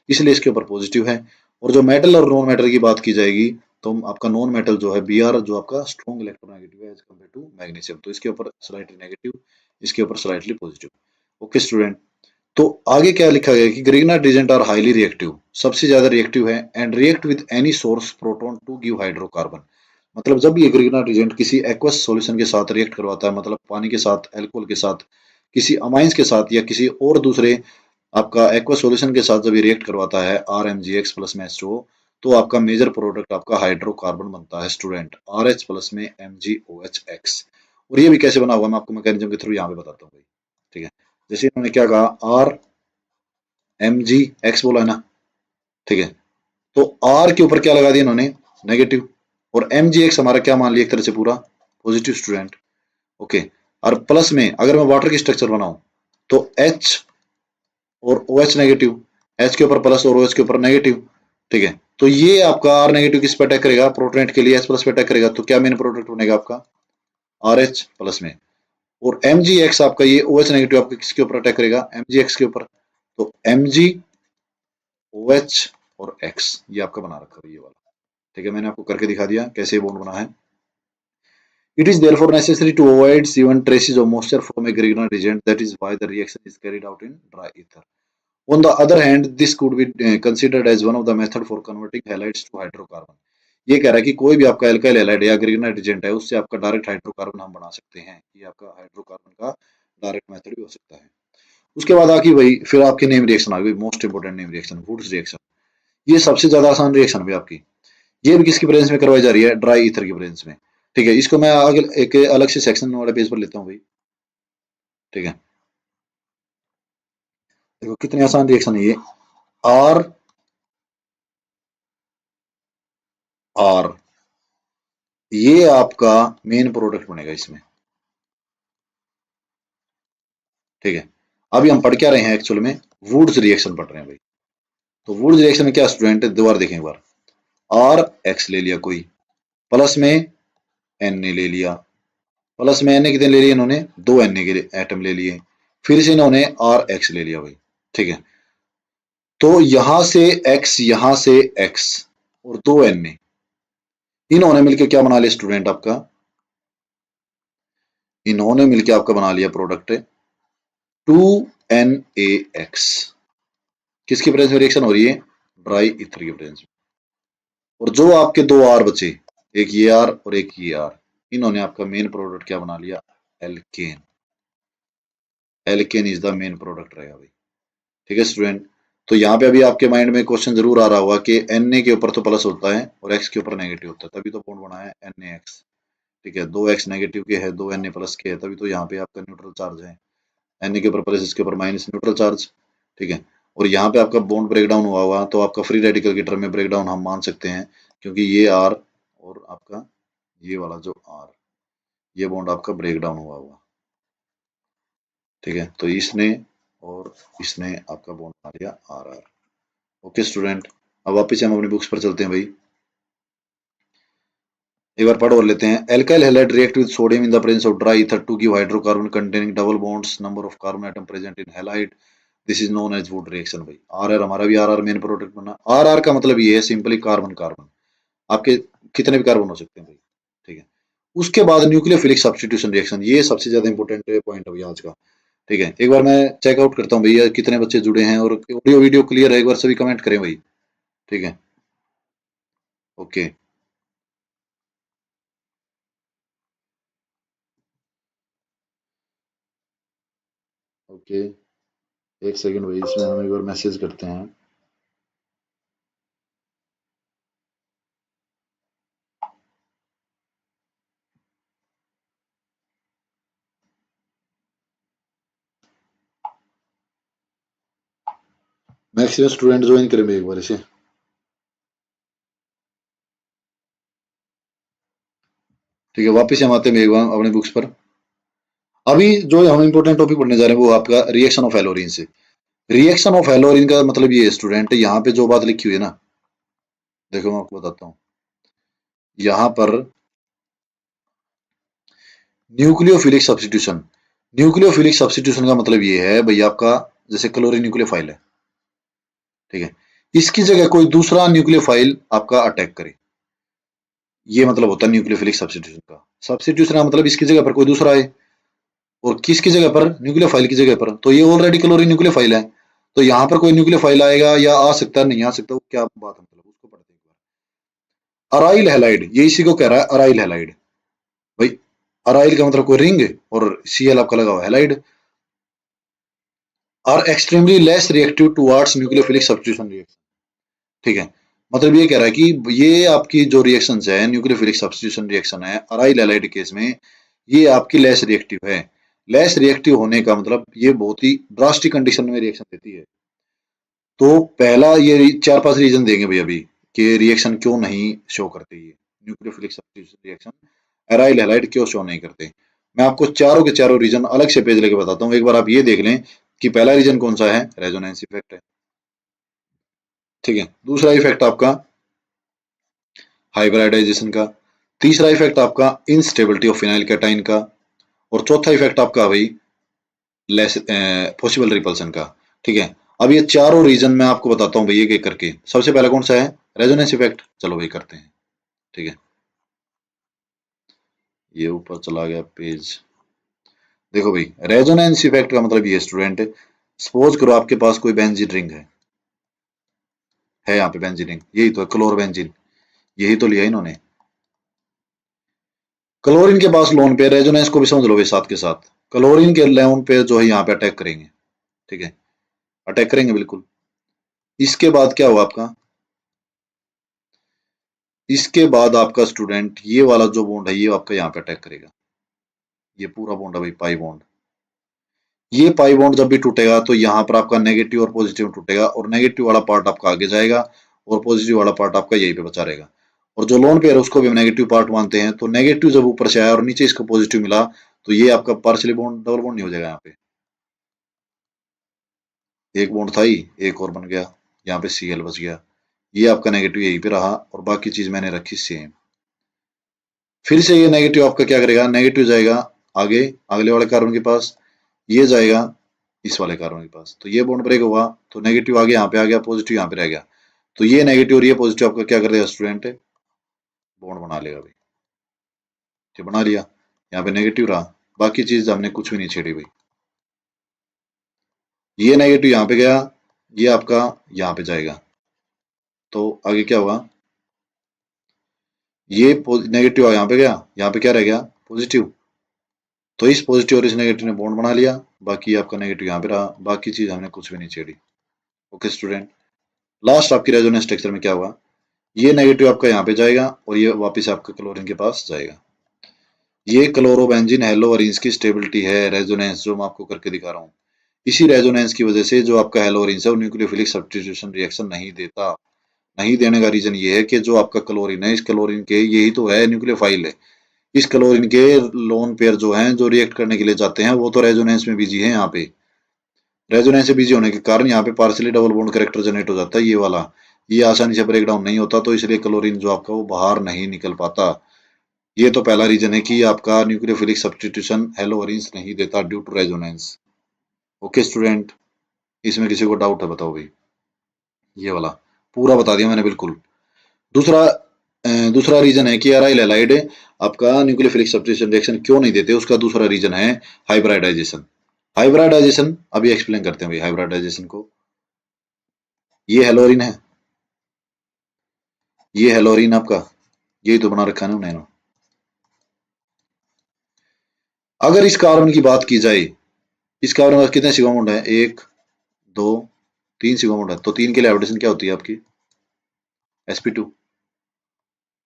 इसलिए इसके ऊपर पॉजिटिव है। और जो मेटल और नॉन मेटल की बात की जाएगी तो आपका नॉन मेटल जो है Br जो आपका स्ट्रॉन्ग इलेक्ट्रोनेगेटिव है एज कम्पेयर टू मैग्नीशियम, तो इसके ऊपर स्लाइटली नेगेटिव, इसके ऊपर स्लाइटली पॉजिटिव। ओके स्टूडेंट, तो आगे क्या लिखा गया कि Grignard reagent are highly reactive, सबसे ज्यादा रिएक्टिव है, and react with any source proton to give hydrocarbon. मतलब जब ये ग्रिग्नार्ड रिएजेंट किसी एक्वस सॉल्यूशन के साथ रिएक्ट करवाता है, मतलब पानी के साथ, अल्कोहल के साथ, किसी अमाइंस के साथ, या किसी और दूसरे आपका एक्वा सॉल्यूशन के साथ जब ये रिएक्ट करवाता है RMGX प्लस में H2O, तो आपका मेजर प्रोडक्ट आपका हाइड्रोकार्बन बनता है स्टूडेंट, RH प्लस में MgOH। और ये भी कैसे बना हुआ मैं आपको मैकेनिज्म के थ्रू यहाँ पे बताता हूँ भाई। ठीक है, जैसे इन्होंने क्या कहा, RMGX बोला है ना, ठीक है, तो R के ऊपर क्या लगा दिया इन्होंने, नेगेटिव, और MgX हमारा क्या मान लिया एक तरह से पूरा पॉजिटिव स्टूडेंट। ओके, और प्लस में अगर मैं वाटर की स्ट्रक्चर बनाऊं तो H और OH नेगेटिव, H के ऊपर प्लस और OH के ऊपर नेगेटिव। ठीक है, तो ये आपका R नेगेटिव किस पे अटैक करेगा, प्रोटोनेट के लिए H प्लस पे अटैक करेगा, तो क्या मेन प्रोडक्ट बनेगा आपका RH प्लस में। और MgX आपका ये OH नेगेटिव आपका किसके ऊपर अटैक करेगा, MgX के ऊपर। तो Mg OH और X ये आपका बना रखा है ये वाला। ठीक है, मैंने आपको करके दिखा दिया कैसे बॉन्ड बना है। It is therefore necessary to avoid even traces of moisture from a Grignard reagent. That is why the reaction is carried out in dry ether. On the other hand, this could be considered as one of the method for converting halides to hydrocarbon. ये कह रहा है कि कोई भी आपका alkyl halide या Grignard agent है, उससे आपका डायरेक्ट हाइड्रोकार्बन हम बना सकते हैं। ये आपका हाइड्रोकार्बन का डायरेक्ट मेथड भी हो सकता है। उसके बाद आके भाई फिर आपकी नेम रिएक्शन आ गई, most important name reaction, Wurtz reaction. ये सबसे ज्यादा आसान रिएक्शन भी आपकी, ये भी किसकी प्रेजेंस में करवाई जा रही है, ड्राई ईथर की प्रेजेंस में। ठीक है, इसको मैं आगे एक अलग से सेक्शन वाले पेज पर लेता हूँ भाई। ठीक है, देखो कितने आसान रिएक्शन है ये। R आर, ये आपका मेन प्रोडक्ट बनेगा इसमें। ठीक है, अभी हम पढ़ क्या रहे हैं एक्चुअल में, वुड्स रिएक्शन पढ़ रहे हैं भाई। तो वुड्स रिएक्शन में क्या स्टूडेंट, दोबारा देखें एक बार, आर एक्स ले लिया कोई, प्लस में एन ने ले लिया, प्लस में एन ने कितने ले लिए इन्होंने, दो एन के एटम ले लिए, फिर से इन्होंने आर एक्स ले लिया भाई। ठीक है, तो यहां से एक्स, यहां से एक्स, और दो एन ने, इन्होंने मिलकर क्या बना लिया स्टूडेंट आपका, इन्होंने मिलकर आपका बना लिया प्रोडक्ट 2NaX। किसकी प्रेजेंस में रिएक्शन हो रही है, ड्राई ईथर की प्रेजेंस में। और जो आपके दो आर बचे, एक ये आर और एक ये आर, इन्होंने आपका मेन प्रोडक्ट क्या बना लिया, alkane. Alkane is the main product रहेगा भाई। ठीक है स्टूडेंट, तो यहाँ पे अभी आपके माइंड में क्वेश्चन जरूर आ रहा होगा कि Na के ऊपर तो प्लस होता है और X के ऊपर नेगेटिव होता है, तभी तो बॉन्ड बना है NaX। ठीक है, दो एक्स नेगेटिव के है, दो Na प्लस के है, तभी तो यहाँ पे आपका न्यूट्रल चार्ज है, Na के ऊपर प्लस, इसके ऊपर माइनस, न्यूट्रल चार्ज। ठीक है, और यहाँ पे आपका बॉन्ड ब्रेक डाउन हुआ हुआ तो आपका फ्री रेडिकल की टर्म में ब्रेक डाउन हम मान सकते हैं, क्योंकि ये आर और आपका ये वाला जो आर, ये बॉन्ड आपका ब्रेक डाउन हुआ हुआ। ठीक है, तो इसने और इसने आपका बॉन्ड बना लिया आर आर। ओके स्टूडेंट, अब वापिस हम अपनी बुक्स पर चलते हैं भाई, एक बार पढ़ और लेते हैं। Alkyl halide react with sodium in the presence of dry ether to give hydrocarbon containing double bonds, number of carbon atom present in halide, this is known as वुड रिएक्शन भाई। आर आर हमारा भी R R main product बना। R R का मतलब ये है simply carbon carbon, आपके कितने भी कार्बन हो सकते हैं भाई। ठीक है, उसके बाद न्यूक्लियोफिलिक सब्स्टिट्यूशन रिएक्शन, ये सबसे ज्यादा इंपॉर्टेंट पॉइंट है आज का। ठीक है, एक बार मैं चेकआउट करता हूँ भैया कितने बच्चे जुड़े हैं और ऑडियो वीडियो क्लियर है, एक बार सभी कमेंट करें भाई। ठीक है, ओके ओके, एक सेकंड भाई, इसमें हम एक बार मैसेज करते हैं। मैक्सिमम स्टूडेंट ज्वाइन करें भाई एक बार इसे। ठीक है, वापस हम आते हैं एक बार अपने बुक्स पर। अभी जो हम इंपॉर्टेंट टॉपिक पढ़ने जा रहे हैं वो आपका रिएक्शन ऑफ हेलोरिन से। रिएक्शन ऑफ हेलोरिन का मतलब ये है स्टूडेंट, यहाँ पे जो बात लिखी हुई है ना, देखो मैं आपको बताता हूँ, यहाँ पर न्यूक्लियोफिलिक सब्स्टिट्यूशन। न्यूक्लियोफिलिक सब्स्टिट्यूशन का मतलब ये है भाई आपका, जैसे क्लोरीन न्यूक्लियोफाइल है, ठीक है, इसकी जगह कोई दूसरा न्यूक्लियोफाइल आपका अटैक करे, ये मतलब होता है न्यूक्लियोफिलिक सब्स्टिट्यूशन का। सब्स्टिट्यूशन का मतलब इसकी जगह पर कोई दूसरा है, और किसकी जगह पर, न्यूक्लियोफाइल की जगह पर। तो ये ऑलरेडी क्लोरीन न्यूक्लियोफाइल है, तो यहाँ पर कोई न्यूक्लियोफाइल आएगा या आ सकता है, नहीं आ सकता, वो क्या बात है, मतलब उसको पढ़ते हैं एक बार। अराइल हैलाइड, ये इसी को कह रहा है अराइल हैलाइड भाई। अराइल का मतलब कोई रिंग, और सीएल आपका लगा हुआ halide, are extremely less reactive towards nucleophilic substitution reaction. ठीक है, मतलब ये कह रहा है कि ये आपकी जो रिएक्शन है न्यूक्लियोफिलिक सब्स्टिट्यूशन रिएक्शन है अराइल हैलाइड केस में, ये आपकी लेस रिएक्टिव है। लेस रिएक्टिव होने का मतलब ये बहुत ही ड्रास्टिक कंडीशन में रिएक्शन देती है। तो पहला ये चार पांच रीजन देंगे भाई अभी कि रिएक्शन क्यों नहीं शो करते, ये nucleophilic substitution reaction aryl halide क्यों शो नहीं करते। मैं आपको चारों के चारों रीजन अलग से पेज लेके बताता हूँ, एक बार आप ये देख लें कि पहला रीजन कौन सा है, रेजोनेंस इफेक्ट है। ठीक है, दूसरा इफेक्ट आपका हाइब्रिडाइजेशन का, तीसरा इफेक्ट आपका इनस्टेबिलिटी ऑफ फिनाइल कैटाइन का, और चौथा इफेक्ट आपका भाई लेस पॉसिबल रिपल्सन का। ठीक है, अब ये चारों रीजन मैं आपको बताता हूँ भाई एक एक करके। सबसे पहला कौन सा है, रेजोनेंस इफेक्ट, चलो भाई करते हैं। ठीक है, ये ऊपर चला गया पेज। देखो भाई, रेजोनेंस इफेक्ट का मतलब ये स्टूडेंट, सपोज करो आपके पास कोई बेंजीन रिंग है यहाँ पे बेंजीन रिंग, यही तो है क्लोर बेंजीन, यही तो लिया इन्होंने। क्लोरीन के पास लोन पे, रेजोनेंस को भी समझ लो भाई साथ के साथ, क्लोरीन के लोन पे जो है यहाँ पे अटैक करेंगे। ठीक है, अटैक करेंगे बिल्कुल। इसके बाद क्या हुआ आपका, इसके बाद आपका स्टूडेंट ये वाला जो बॉन्ड है ये आपका यहाँ पे अटैक करेगा, ये पूरा बॉन्ड है भाई पाई बॉन्ड। ये पाई बॉन्ड जब भी टूटेगा तो यहाँ पर आपका नेगेटिव और पॉजिटिव टूटेगा, और नेगेटिव वाला पार्ट आपका आगे जाएगा और पॉजिटिव वाला पार्ट आपका यहीं पे बचा रहेगा। और जो लोन पेयर है उसको भी हम नेगेटिव पार्ट मानते हैं। तो नेगेटिव जब ऊपर से आया और नीचे इसको पॉजिटिव मिला तो ये आपका पार्शियली बॉन्ड डबल बॉन्ड नहीं हो जाएगा। यहाँ पे एक बॉन्ड था ही, एक और बन गया, यहाँ पे Cl बच गया, ये आपका नेगेटिव यहीं पे रहा और बाकी चीज मैंने रखी सेम। फिर से ये नेगेटिव आपका क्या करेगा, नेगेटिव जाएगा आगे अगले वाले कार्बन के पास, ये जाएगा इस वाले कार्बन के पास, तो ये बॉन्ड ब्रेक हुआ तो नेगेटिव आगे यहाँ पे आ गया, पॉजिटिव यहाँ पे रह गया। तो ये नेगेटिव और ये पॉजिटिव आपका क्या कर देगा स्टूडेंट, बॉन्ड बना लेगा भाई। ये बना लिया, यहाँ पे नेगेटिव रहा, बाकी चीज हमने कुछ भी नहीं छेड़ी भाई। ये नेगेटिव यहाँ पे गया, ये आपका यहाँ पे जाएगा, तो आगे क्या होगा, ये नेगेटिव यहाँ पे गया, यहाँ पे क्या रह गया पॉजिटिव, तो इस पॉजिटिव और इस नेगेटिव ने बॉन्ड बना लिया, बाकी आपका नेगेटिव यहाँ पे रहा, बाकी चीज हमने कुछ भी नहीं छेड़ी। ओके स्टूडेंट, लास्ट आपकी रेजोनेंस स्ट्रक्चर में क्या हुआ, ये नेगेटिव आपका यहाँ पे जाएगा और ये वापस आपका क्लोरीन के पास जाएगा। ये क्लोरोबेंजीन हेलोअरीन्स की स्टेबिलिटी है, रेजोनेंस जो मैं आपको करके दिखा रहा हूँ। इसी रेजोनेंस की वजह से जो आपका हेलोअरीन्स है वो न्यूक्लियोफिलिक सब्स्टिट्यूशन रिएक्शन नहीं देता। नहीं देने का रीजन ये है कि जो आपका क्लोरीन है, इस क्लोरीन के यही तो है न्यूक्लियोफाइल है, इस क्लोरीन के लोन पेयर जो हैं जो रिएक्ट करने के लिए जाते हैं वो तो रेजोनेंस में बिजी है। यहाँ पे रेजोनेंस से बिजी होने के कारण यहाँ पे partially double bond character generate हो जाता है, ये वाला, ये आसानी से ब्रेक डाउन नहीं होता, तो इसलिए क्लोरीन जो आपका वो बाहर नहीं निकल पाता। ये तो पहला रीजन है कि आपका न्यूक्लियोफिलिक सब्स्टिट्यूशन हेलोअरीन्स नहीं देता due to resonance. Okay student, इसमें किसी को डाउट है बताओ भाई, ये वाला पूरा बता दिया मैंने बिल्कुल। दूसरा रीजन है कि एराइल हैलाइड आपका न्यूक्लियोफिलिक सब्स्टिट्यूशन रिएक्शन क्यों नहीं देते, उसका दूसरा रीजन है हाइब्रिडाइजेशन। हाइब्रिडाइजेशन अभी एक्सप्लेन करते हैं भाई हाइब्रिडाइजेशन को। ये हेलोरीन है, ये हेलोरीन आपका यही तो बना रखा है ना उन्होंने। अगर इस कार्बन की बात की जाए, इस कार्बन में कितने सिग्मा बॉन्ड है, 1 2 3 सिग्मा बॉन्ड है, तो 3 के लिए हाइब्रिडेशन क्या होती है आपकी sp2।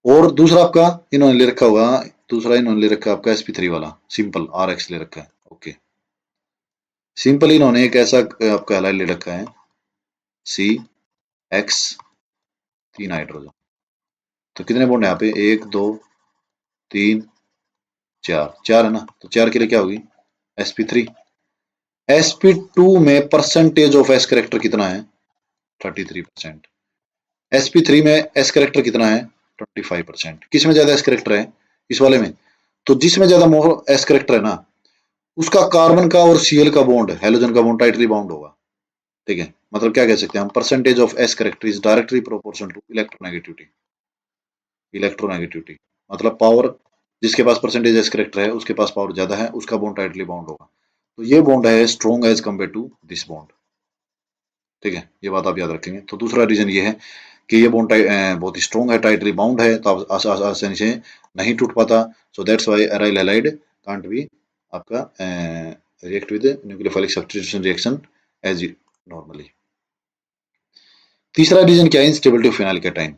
और दूसरा आपका इन्होंने ले रखा होगा, दूसरा इन्होंने ले रखा है आपका sp3 वाला सिंपल rx ले रखा है। ओके, सिंपल इन्होंने एक ऐसा आपका हैलाइड ले रखा है CX 3 हाइड्रोजन, तो कितने बॉन्ड है यहाँ पे, 1 2 3 4 है ना, तो 4 के लिए क्या होगी sp3। sp2 में परसेंटेज ऑफ s करेक्टर कितना है 33%, sp3 में s करेक्टर कितना है 25%। किसमें ज्यादा s करेक्टर है, इस वाले में, तो जिसमें ज्यादा मोर s करेक्टर है ना उसका कार्बन का और Cl का बॉन्ड, हेलोजन का बॉन्ड टाइटली बाउंड होगा। ठीक है, मतलब क्या कह सकते हैं हम, percentage of s character is directly proportional to electronegativity. Electronegativity मतलब पावर, जिसके पास परसेंटेज s करेक्टर है उसके पास पावर ज्यादा है, उसका बॉन्ड टाइटली बाउंड होगा। तो ये बॉन्ड है strong as compare to this bond. ठीक है, ये बात आप याद रखेंगे। तो दूसरा रीजन ये है कि ये बॉन्ड बहुत ही स्ट्रॉन्ग है, टाइटली बाउंड है, तो आसानी से नहीं टूट पाता। So that's why aryl halide can't be आपका react with nucleophilic substitution reaction as normally. तीसरा रीजन क्या है, instability of phenyl cation.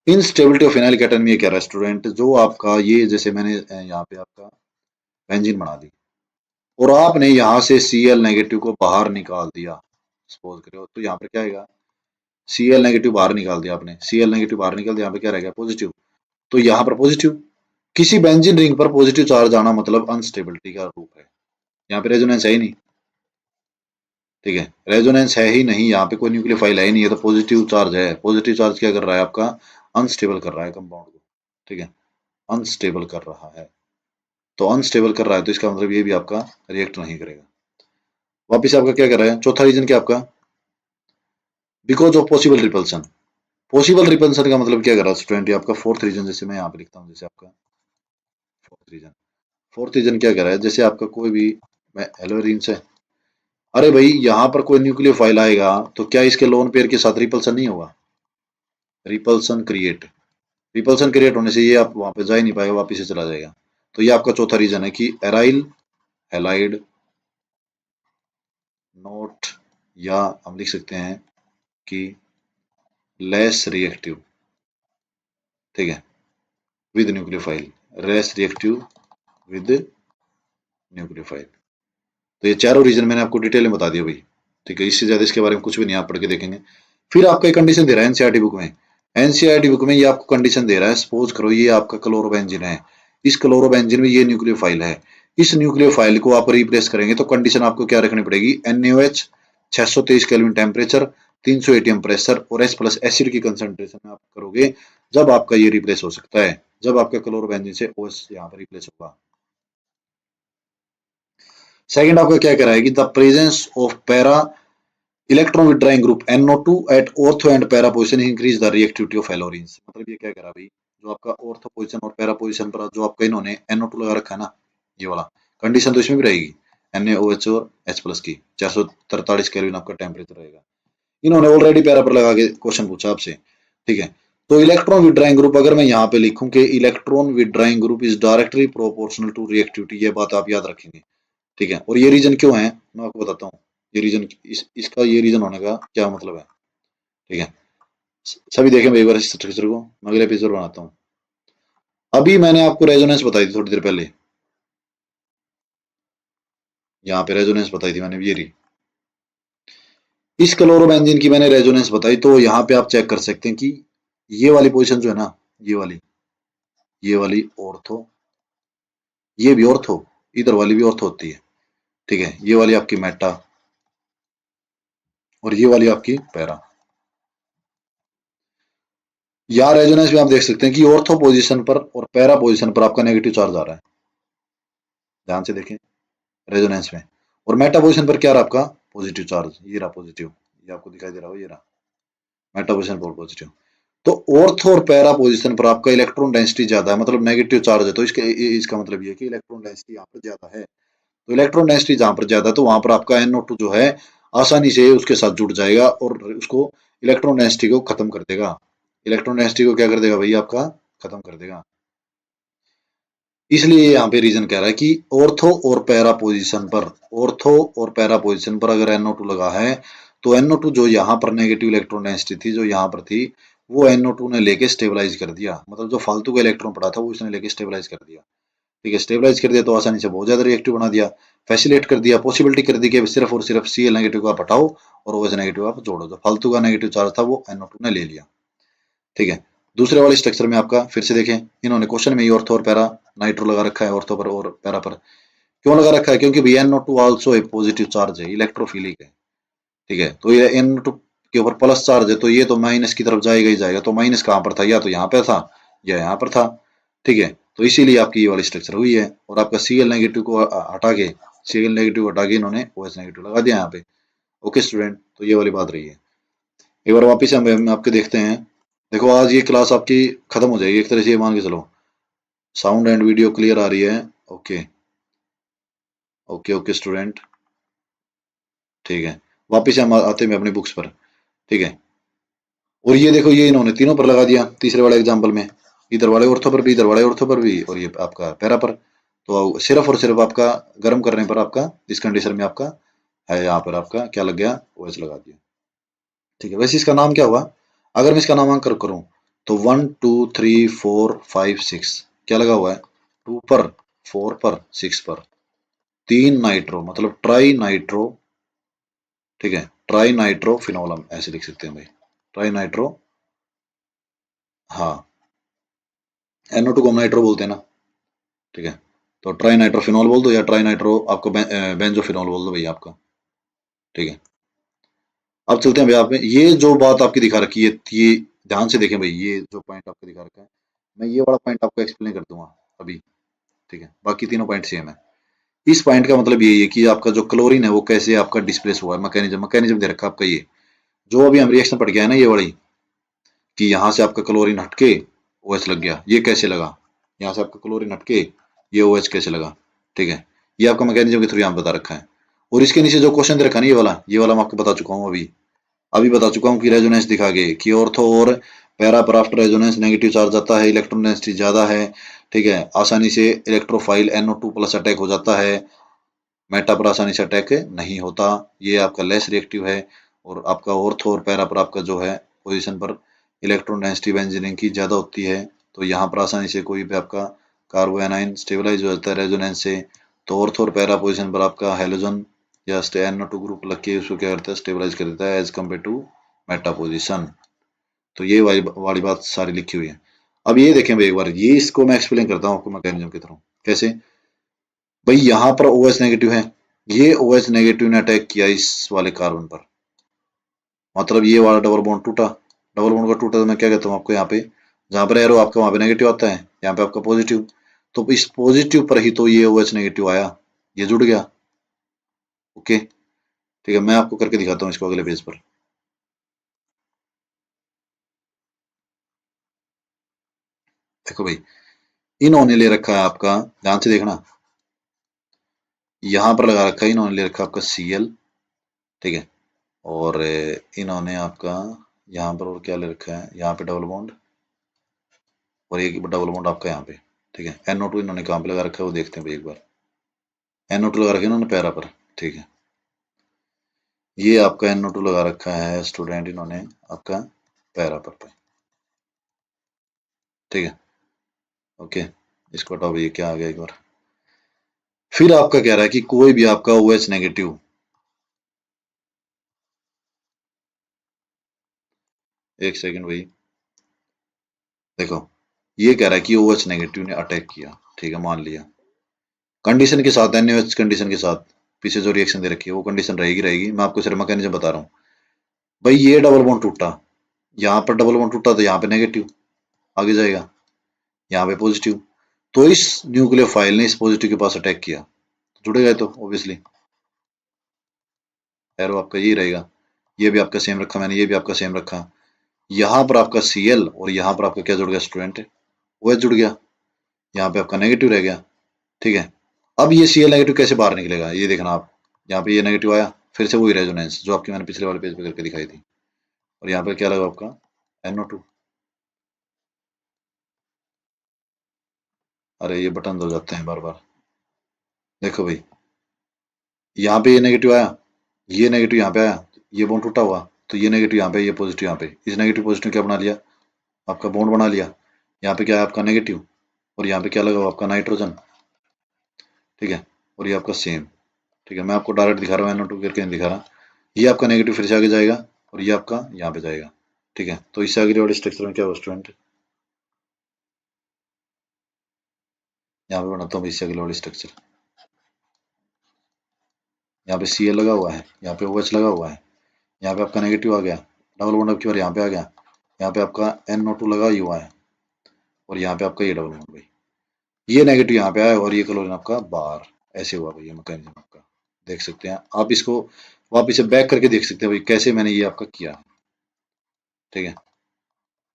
Instability of phenyl cation में ये कह रहा है स्टूडेंट, जो आपका ये जैसे मैंने यहाँ पे आपका बेंजीन बना दी और आपने यहाँ से Cl नेगेटिव को बाहर निकाल दिया, सपोज करो, तो यहाँ पे क्या आएगा, Cl नेगेटिव बाहर निकाल दिया आपने, Cl नेगेटिव बाहर निकाल दिया, यहाँ पे क्या रहेगा पॉजिटिव, तो यहाँ पर पॉजिटिव, किसी बेंजीन रिंग पर पॉजिटिव चार्ज आना मतलब अनस्टेबिलिटी का रूप है। यहाँ पे रेजोनेंस है ही नहीं, ठीक है, रेजोनेंस है ही नहीं, यहाँ पे कोई न्यूक्लियोफाइल है ही नहीं है, तो पॉजिटिव चार्ज है। पॉजिटिव चार्ज क्या कर रहा है आपका, अनस्टेबल कर रहा है कंपाउंड को। ठीक है, अनस्टेबल कर रहा है, तो अनस्टेबल कर रहा है तो इसका मतलब ये भी आपका रिएक्ट नहीं करेगा। वापिस आपका क्या कर रहा है, चौथा रीजन क्या आपका, because of possible repulsion. Possible repulsion का मतलब क्या कर रहा है स्टूडेंट, आपका फोर्थ रीजन, जैसे मैं यहाँ पे लिखता हूँ, जैसे आपका फोर्थ रीजन क्या कर रहा है, जैसे आपका कोई भी हेलोरीन्स है, अरे भाई यहाँ पर कोई न्यूक्लियोफाइल आएगा तो क्या इसके लोन पेयर के साथ रिपल्सन नहीं होगा, रिपल्सन क्रिएट होने से ये आप वहां पे जा ही नहीं पाएगा, वापिस से चला जाएगा। तो ये आपका चौथा रीजन है कि एराइल हैलाइड नोट, या हम लिख सकते हैं कि लेस रिएक्टिव, ठीक है, with nucleophile, less reactive with nucleophile. तो ये चारों रीजन मैंने आपको डिटेल में बता दिया भाई। ठीक है, इससे ज्यादा इसके बारे में कुछ भी नहीं, आप पढ़ के देखेंगे। फिर आपका एक कंडीशन दे रहा है एनसीईआरटी बुक में एनसीईआरटी बुक में ये आपको कंडीशन दे रहा है, सपोज करो ये आपका क्लोरोबेंजीन है, इस क्लोरोबेंजीन में ये न्यूक्लियोफाइल है, इस न्यूक्लियोफाइल को आप रिप्लेस करेंगे तो कंडीशन आपको क्या रखनी पड़ेगी, NaOH 623 kelvin temperature, 300 ATM pressure और H प्लस एसिड की कंसंट्रेशन में आप करोगे, जब आपका ये रिप्लेस हो सकता है, जब आपका क्लोरोबेंजीन से OH यहाँ पर रिप्लेस होगा। सेकंड आपका क्या कह रहा है कि the presence of para electron withdrawing group NO2 at ortho and para position increase the reactivity of haloarenes. मतलब ये क्या कह रहा है भाई, जो आपका ऑर्थो पोजीशन और पैरा पोजीशन पर जो आपका इन्होंने NO2 लगा रखा है ना, ये वाला कंडीशन तो इसमें भी रहेगी, NaOH और H प्लस की, 443 केल्विन आपका टेम्परेचर रहेगा। इन्होंने ऑलरेडी पैरा पर लगा के क्वेश्चन पूछा आपसे, ठीक है। तो इलेक्ट्रॉन विड्राइंग ग्रुप अगर मैं यहाँ पे लिखूं कि electron withdrawing group is directly proportional to reactivity, ये बात आप याद रखेंगे, ठीक है। और ये रीजन क्यों है मैं आपको बताता हूँ, ये रीजन इसका ये रीजन होने का क्या मतलब है, ठीक है। सभी देखें भाई, इस स्ट्रक्चर को मैं अगले पेज पर बनाता हूँ। अभी मैंने आपको रेजोनेंस बताई थी थोड़ी देर पहले, यहाँ पे रेजोनेंस बताई थी मैंने, ये रही, इस क्लोरोबेंजीन की मैंने रेजोनेंस बताई, तो यहाँ पे आप चेक कर सकते हैं कि ये वाली पोजीशन जो है ना, ये वाली ऑर्थो, ये भी ऑर्थो, इधर वाली भी ऑर्थो होती है, ठीक है। ये वाली आपकी मेटा और ये वाली आपकी पैरा। यहाँ रेजोनेंस में आप देख सकते हैं कि ऑर्थो पोजीशन पर और पैरा पोजीशन पर आपका नेगेटिव चार्ज आ रहा है, ध्यान से देखें रेजोनेंस में, और मेटा पोजीशन पर क्या रहा आपका पॉजिटिव चार्ज, ये रहा पॉजिटिव, ये आपको दिखाई दे रहा हो, ये रहा मेटा पोजीशन पर पॉजिटिव। तो ऑर्थो और पैरा पोजीशन पर आपका इलेक्ट्रॉन डेंसिटी ज्यादा है, मतलब नेगेटिव चार्ज है, तो इसका मतलब ये है कि इलेक्ट्रॉन डेंसिटी यहाँ पर ज्यादा है। तो इलेक्ट्रॉन डेंसिटी जहां पर ज्यादा है तो वहां पर आपका NO2 जो है आसानी से उसके साथ जुड़ जाएगा और उसको इलेक्ट्रॉन डेंसिटी को खत्म कर देगा, इलेक्ट्रॉन डेंसिटी को क्या कर देगा भाई आपका खत्म कर देगा। इसलिए यहाँ पे रीजन कह रहा है कि ऑर्थो और पैरा पोजीशन पर अगर NO2 लगा है तो NO2 जो यहाँ पर नेगेटिव इलेक्ट्रॉन डेंसिटी थी जो यहाँ पर थी, वो NO2 ने लेके स्टेबलाइज कर दिया, मतलब जो फालतू का इलेक्ट्रॉन पड़ा था वो उसने लेके स्टेबलाइज कर दिया, ठीक है। स्टेबलाइज कर दिया तो आसानी से बहुत ज्यादा रिएक्टिव बना दिया, फैसिलेट कर दिया, पॉसिबिलिटी कर दी कि सिर्फ और सिर्फ Cl नेगेटिव को आप हटाओ और OH नेगेटिव आप जोड़ो, जो फालतू का नेगेटिव चार्ज था वो NO2 ने ले लिया, ठीक है। दूसरे वाले स्ट्रक्चर में आपका फिर से देखें, इन्होंने क्वेश्चन में ऑर्थो और पैरा नाइट्रो लगा रखा है, ऑर्थो पर और पैरा पर क्यों लगा रखा है, क्योंकि भी NO2 also a positive charge है, इलेक्ट्रोफिलिक है, ठीक है। तो ये NO2 के ऊपर प्लस चार्ज है तो ये तो माइनस की तरफ जाएगा ही जाएगा, तो माइनस कहाँ पर था, या तो यहाँ पे था या यहाँ पर था, ठीक है। तो इसीलिए आपकी ये वाली स्ट्रक्चर हुई है, और आपका Cl नेगेटिव को हटा के Cl नेगेटिव हटा के इन्होंने OH नेगेटिव लगा दिया यहाँ पे। ओके स्टूडेंट, तो ये वाली बात रही है। एक बार वापिस हम आपके देखते हैं, देखो आज ये क्लास आपकी खत्म हो जाएगी एक तरह से, ये मान के चलो, साउंड एंड वीडियो क्लियर आ रही है, ओके ओके ओके स्टूडेंट, ठीक है। वापिस हम आते हैं अपनी बुक्स पर, ठीक है। और ये देखो ये इन्होंने तीनों पर लगा दिया, तीसरे वाले एग्जाम्पल में इधर वाले ऑर्थो पर भी, इधर वाले ऑर्थो पर भी, और ये आपका पैरा पर, तो सिर्फ और सिर्फ आपका गर्म करने पर आपका इस कंडीशन में आपका है, यहाँ पर आपका क्या लग गया, OH लगा दिया, ठीक है। वैसे इसका नाम क्या हुआ, अगर मैं इसका नामांकन करूं तो 1 2 3 4 5 6 क्या लगा हुआ है, 2 पर 4 पर 6 पर 3 नाइट्रो, मतलब ट्राई नाइट्रो, ठीक है, ट्राई नाइट्रो फिनोलम ऐसे लिख सकते हैं भाई, ट्राई नाइट्रो, हाँ NO2 को हम नाइट्रो बोलते हैं ना, ठीक है। तो ट्राई नाइट्रो फिनोल बोल दो या ट्राई नाइट्रो आपको बेंजोफिनोल बोल दो भाई आपका, ठीक है। अब चलते हैं भैया, आप में ये जो बात आपकी दिखा रखी है, ये ध्यान से देखें भाई, ये जो पॉइंट आपको दिखा रखा है, मैं ये वाला पॉइंट आपको एक्सप्लेन कर दूंगा अभी, ठीक है। बाकी तीनों पॉइंट सेम है। इस पॉइंट का मतलब यही है कि आपका जो क्लोरीन है वो कैसे आपका डिस्प्लेस हुआ है, मैकेनिज्म मैकेनिज्म दे रखा है आपका, ये जो अभी हम रिएक्शन पढ़ गया है ना, ये वाली कि यहाँ से आपका क्लोरीन हटके OH लग गया, ये कैसे लगा, यहाँ से आपका क्लोरीन हटके ये OH कैसे लगा, ठीक है। ये आपका मैकेनिज्म के थ्रू यहाँ बता रखा है। और इसके नीचे जो क्वेश्चन दे रखा है ना, ये वाला मैं आपको बता चुका हूँ, अभी बता चुका हूँ कि रेजोनेंस दिखा के कि ऑर्थो और पैरा पर आफ्टर रेजोनेंस नेगेटिव चार्ज आता है, इलेक्ट्रॉन डेंसिटी ज्यादा है, ठीक है, आसानी से इलेक्ट्रोफाइल NO2 प्लस अटैक हो जाता है, मेटा पर आसानी से अटैक नहीं होता, ये आपका लेस रिएक्टिव है। और आपका ऑर्थो और पैरा पर आपका जो है पोजीशन पर इलेक्ट्रॉन डेंसिटी बेंजीन की ज्यादा होती है, तो यहाँ पर आसानी से कोई भी आपका कार्बो एनाइन स्टेबलाइज हो जाता है रेजोनेंस से। तो ऑर्थो और पैरा पोजीशन पर आपका हेलोजन या NO2 ग्रुप लग के उसको क्या करता है, स्टेबलाइज कर देता है as compare to meta position. तो ये वाली बात सारी लिखी हुई है। अब ये देखें भाई एक बार, ये इसको मैं एक्सप्लेन करता हूँ आपको मैकेनिज्म की थ्रू। कैसे भाई, यहाँ पर OH नेगेटिव है, ये OH नेगेटिव ने अटैक किया इस वाले कार्बन पर, मतलब ये वाला डबल बॉन्ड टूटा। डबल बॉन्ड का टूटा तो मैं क्या कहता हूँ आपको, यहाँ पे जहाँ पर एरो आपका वहां पे नेगेटिव आता है, यहाँ पे आपका पॉजिटिव। तो इस पॉजिटिव पर ही तो ये OH नेगेटिव आया, ये जुड़ गया। ओके ठीक है, मैं आपको करके दिखाता हूँ इसको अगले पेज पर। देखो भाई, इन्होंने ले रखा है आपका, ध्यान से देखना, यहाँ पर लगा रखा है इन्होंने ले रखा है आपका Cl, ठीक है। और इन्होंने आपका यहाँ पर और क्या ले रखा है, यहाँ पे डबल बॉन्ड, और एक डबल बॉन्ड आपका यहाँ पे, ठीक है। NO2 इन्होंने कहाँ पे लगा रखा है वो देखते हैं भाई एक बार। NO2 लगा रखा है इन्होंने पैरा पर, ठीक है। ये आपका NO2 लगा रखा है स्टूडेंट इन्होंने आपका पैरा पर, ठीक है। ओके, इसको हटाओ भैया, क्या आ गया एक बार। फिर आपका कह रहा है कि कोई भी आपका OH नेगेटिव, एक सेकंड भाई, देखो ये कह रहा है कि OH नेगेटिव ने अटैक किया, ठीक है, मान लिया कंडीशन के साथ, NaOH कंडीशन के साथ, पीछे जो रिएक्शन दे रखी है वो कंडीशन रहेगी। मैं आपको सिर्फ मैकेनिज्म बता रहा हूँ भाई। ये डबल बॉन्ड टूटा, यहाँ पर डबल बॉन्ड टूटा तो यहाँ पे नेगेटिव आगे जाएगा, यहाँ पे पॉजिटिव, तो इस न्यूक्लियोफाइल ने इस पॉजिटिव के पास अटैक किया, तो जुड़ेगा तो ऑब्वियसली एरो आपका यही रहेगा। ये भी आपका सेम रखा मैंने, ये भी आपका सेम रखा। यहाँ पर आपका Cl और यहाँ पर आपका क्या जुड़ गया स्टूडेंट, OH जुड़ गया, यहाँ पे आपका नेगेटिव रह गया, ठीक है। अब ये Cl नेगेटिव कैसे बाहर निकलेगा, ये देखना आप, यहाँ पे ये नेगेटिव आया, फिर से वही रेजोनेंस जो आपकी मैंने पिछले वाले पेज पे करके दिखाई थी, और यहाँ पे क्या लगा आपका NO2। अरे ये बटन दो जाते हैं बार बार। देखो भाई, यहाँ पे ये नेगेटिव आया, ये नेगेटिव यहाँ पे आया, ये बॉन्ड टूटा हुआ, तो ये नेगेटिव यहाँ पे, ये पॉजिटिव यहाँ पे, इस नेगेटिव पॉजिटिव क्या बना लिया, आपका बॉन्ड बना लिया। यहाँ पे क्या है आपका नेगेटिव, और यहाँ पे क्या लगा हुआ आपका नाइट्रोजन, ठीक है। और ये आपका सेम, ठीक है। मैं आपको डायरेक्ट दिखा रहा हूँ, NO2 करके नहीं दिखा रहा। ये आपका नेगेटिव फिर से आगे जाएगा, और ये आपका यहाँ पे जाएगा, ठीक है। तो इससे आगे वाले स्ट्रक्चर में क्या होगा स्टूडेंट, यहाँ पे बनाता हूँ इससे अगले वाले स्ट्रक्चर। यहाँ पे Cl लगा हुआ है, यहाँ पे OH लगा हुआ है, यहाँ पे आपका नेगेटिव आ गया, डबल बॉन्ड अब की बार यहाँ पे आ गया, यहाँ पे आपका NO2 लगा ही हुआ है, और यहाँ पे आपका ये डबल बॉन्ड भाई, ये नेगेटिव यहाँ पे आया और ये क्लोरीन आपका बाहर, ऐसे हुआ भाई ये मैकेनिज्म आपका। देख सकते हैं आप इसको, वापिस से बैक करके देख सकते हैं भाई कैसे मैंने ये आपका किया, ठीक है।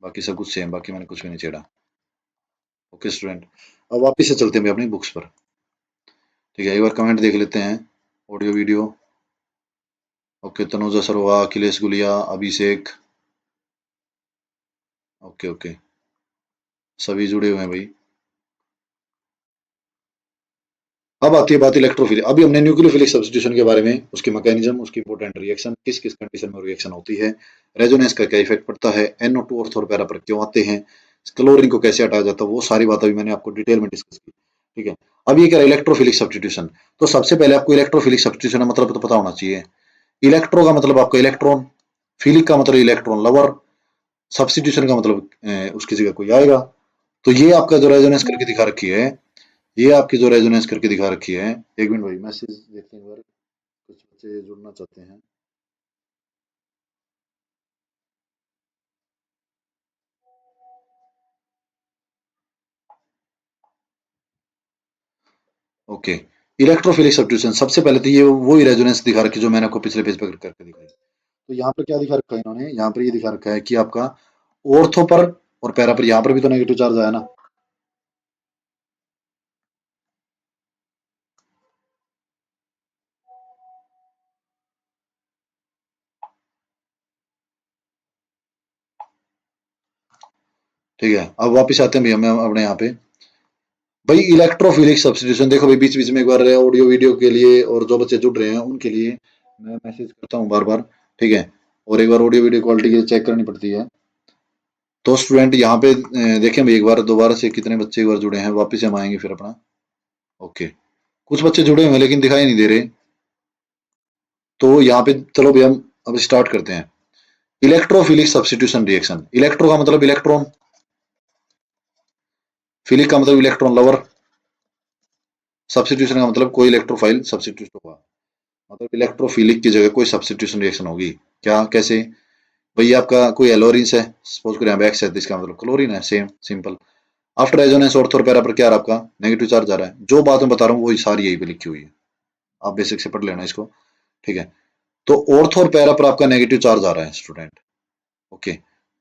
बाकी सब कुछ सेम, बाकी मैंने कुछ भी नहीं छेड़ा। ओके स्टूडेंट, अब वापिस से चलते हैं अपनी बुक्स पर, ठीक है। एक बार कमेंट देख लेते हैं, ऑडियो वीडियो। ओके, तनुजा सरवा, अखिलेश गुलिया, अभिषेक, ओके ओके, सभी जुड़े हुए हैं भाई। अब आती है बात इलेक्ट्रोफिलिक। अभी हमने न्यूक्लियोफिलिक सब्स्टिट्यूशन के बारे में, उसके मैकेनिज्म, उसकी इंपॉर्टेंट रिएक्शन, किस किस कंडीशन में रिएक्शन होती है, रेजोनेंस का क्या इफेक्ट पड़ता है, NO2 और ऑर्थो पैरा पर क्यों आते हैं, क्लोरीन को कैसे हटाया जाता है, वो सारी बात अभी मैंने आपको डिटेल में डिस्कस की, ठीक है। अब ये क्या है इलेक्ट्रोफिलिक सब्स्टिट्यूशन। तो सबसे पहले आपको इलेक्ट्रोफिलिक सब्स्टिट्यूशन का मतलब तो पता होना चाहिए। इलेक्ट्रो का मतलब आपका इलेक्ट्रॉन, फिलिक का मतलब इलेक्ट्रॉन लवर, सब्स्टिट्यूशन का मतलब उसकी जगह कोई आएगा। तो ये आपका जो रेजोनेंस करके दिखा रखी है, ये आपकी जो रेजोनेंस करके दिखा रखी है, एक मिनट भाई मैसेज देखते हैं एक बार, कुछ बच्चे जुड़ना चाहते हैं। ओके, इलेक्ट्रोफिलिक सब्स्टिट्यूशन, सबसे पहले तो ये वही रेजोनेंस दिखा रखी जो मैंने आपको पिछले पेज पे करके दिखाई। तो यहाँ पर क्या दिखा रखा है इन्होंने, यहाँ पर ये दिखा रखा है कि आपका ऑर्थो पर और पैरा पर, यहाँ पर भी तो नेगेटिव चार्ज आया ना, ठीक है। अब वापिस आते हैं भैया अपने यहाँ पे, भाई इलेक्ट्रोफिलिक सब्स्टिट्यूशन। देखो भाई बीच बीच में एक बार ऑडियो वीडियो के लिए और जो बच्चे जुड़ रहे हैं उनके लिए मैं मैसेज करता हूँ बार बार, ठीक है। और एक बार ऑडियो वीडियो क्वालिटी के लिए चेक करनी पड़ती है। तो स्टूडेंट यहाँ पे देखें भाई एक बार दोबारा से कितने बच्चे एक बार जुड़े हैं, वापिस हम आएंगे फिर अपना। ओके, कुछ बच्चे जुड़े हुए हैं लेकिन दिखाई नहीं दे रहे, तो यहाँ पे चलो भाई हम अब स्टार्ट करते हैं। इलेक्ट्रोफिलिक सब्स्टिट्यूशन रिएक्शन, इलेक्ट्रो का मतलब इलेक्ट्रॉन, फिलिक का मतलब इलेक्ट्रॉन लवर, सब्स्टिट्यूशन का मतलब कोई इलेक्ट्रोफाइल सब्स्टिट्यूट होगा, मतलब इलेक्ट्रोफिलिक की जगह कोई सब्स्टिट्यूशन रिएक्शन होगी। क्या, कैसे? भाई आपका कोई एलोरिन है, सपोज करें एक्स है, इसका मतलब क्लोरीन है, सेम सिंपल। आफ्टर रेजोनेंस और थोर पैरा पर क्या आ रहा है आपका, नेगेटिव चार्ज आ रहा है। जो बात मैं बता रहा हूँ वही सारी यही पे लिखी हुई है, आप बेसिक से पढ़ लेना इसको, ठीक है। तो ऑर्थो और पैरा पर आपका नेगेटिव चार्ज आ रहा है स्टूडेंट, ओके।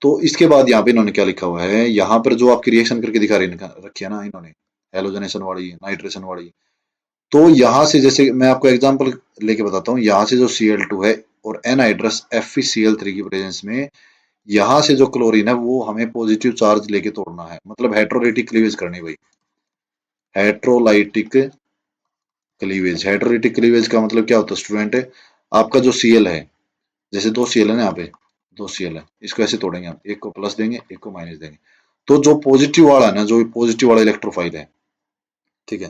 तो इसके बाद यहाँ पे इन्होंने क्या लिखा हुआ है, यहाँ पर जो आपकी रिएक्शन करके दिखा रखी है ना इन्होंने, हेलोजनेशन वाली, नाइट्रेशन वाली। तो यहाँ से जैसे मैं आपको एग्जांपल लेके बताता हूँ, यहाँ से जो Cl2 है और एनहाइड्रस FeCl3 की प्रेजेंस में यहाँ से जो क्लोरीन है वो हमें पॉजिटिव चार्ज लेके तोड़ना है, मतलब हेट्रोलाइटिक क्लीवेज करनी भाई, हेट्रोलाइटिक क्लीवेज। हेट्रोलाइटिक क्लीवेज का मतलब क्या होता है स्टूडेंट, आपका जो Cl है, जैसे दो Cl है ना, यहाँ पे दो Cl है, इसको ऐसे तोड़ेंगे आप, एक को प्लस देंगे एक को माइनस देंगे, तो जो पॉजिटिव वाला है ना, जो पॉजिटिव वाला इलेक्ट्रोफाइल है, ठीक है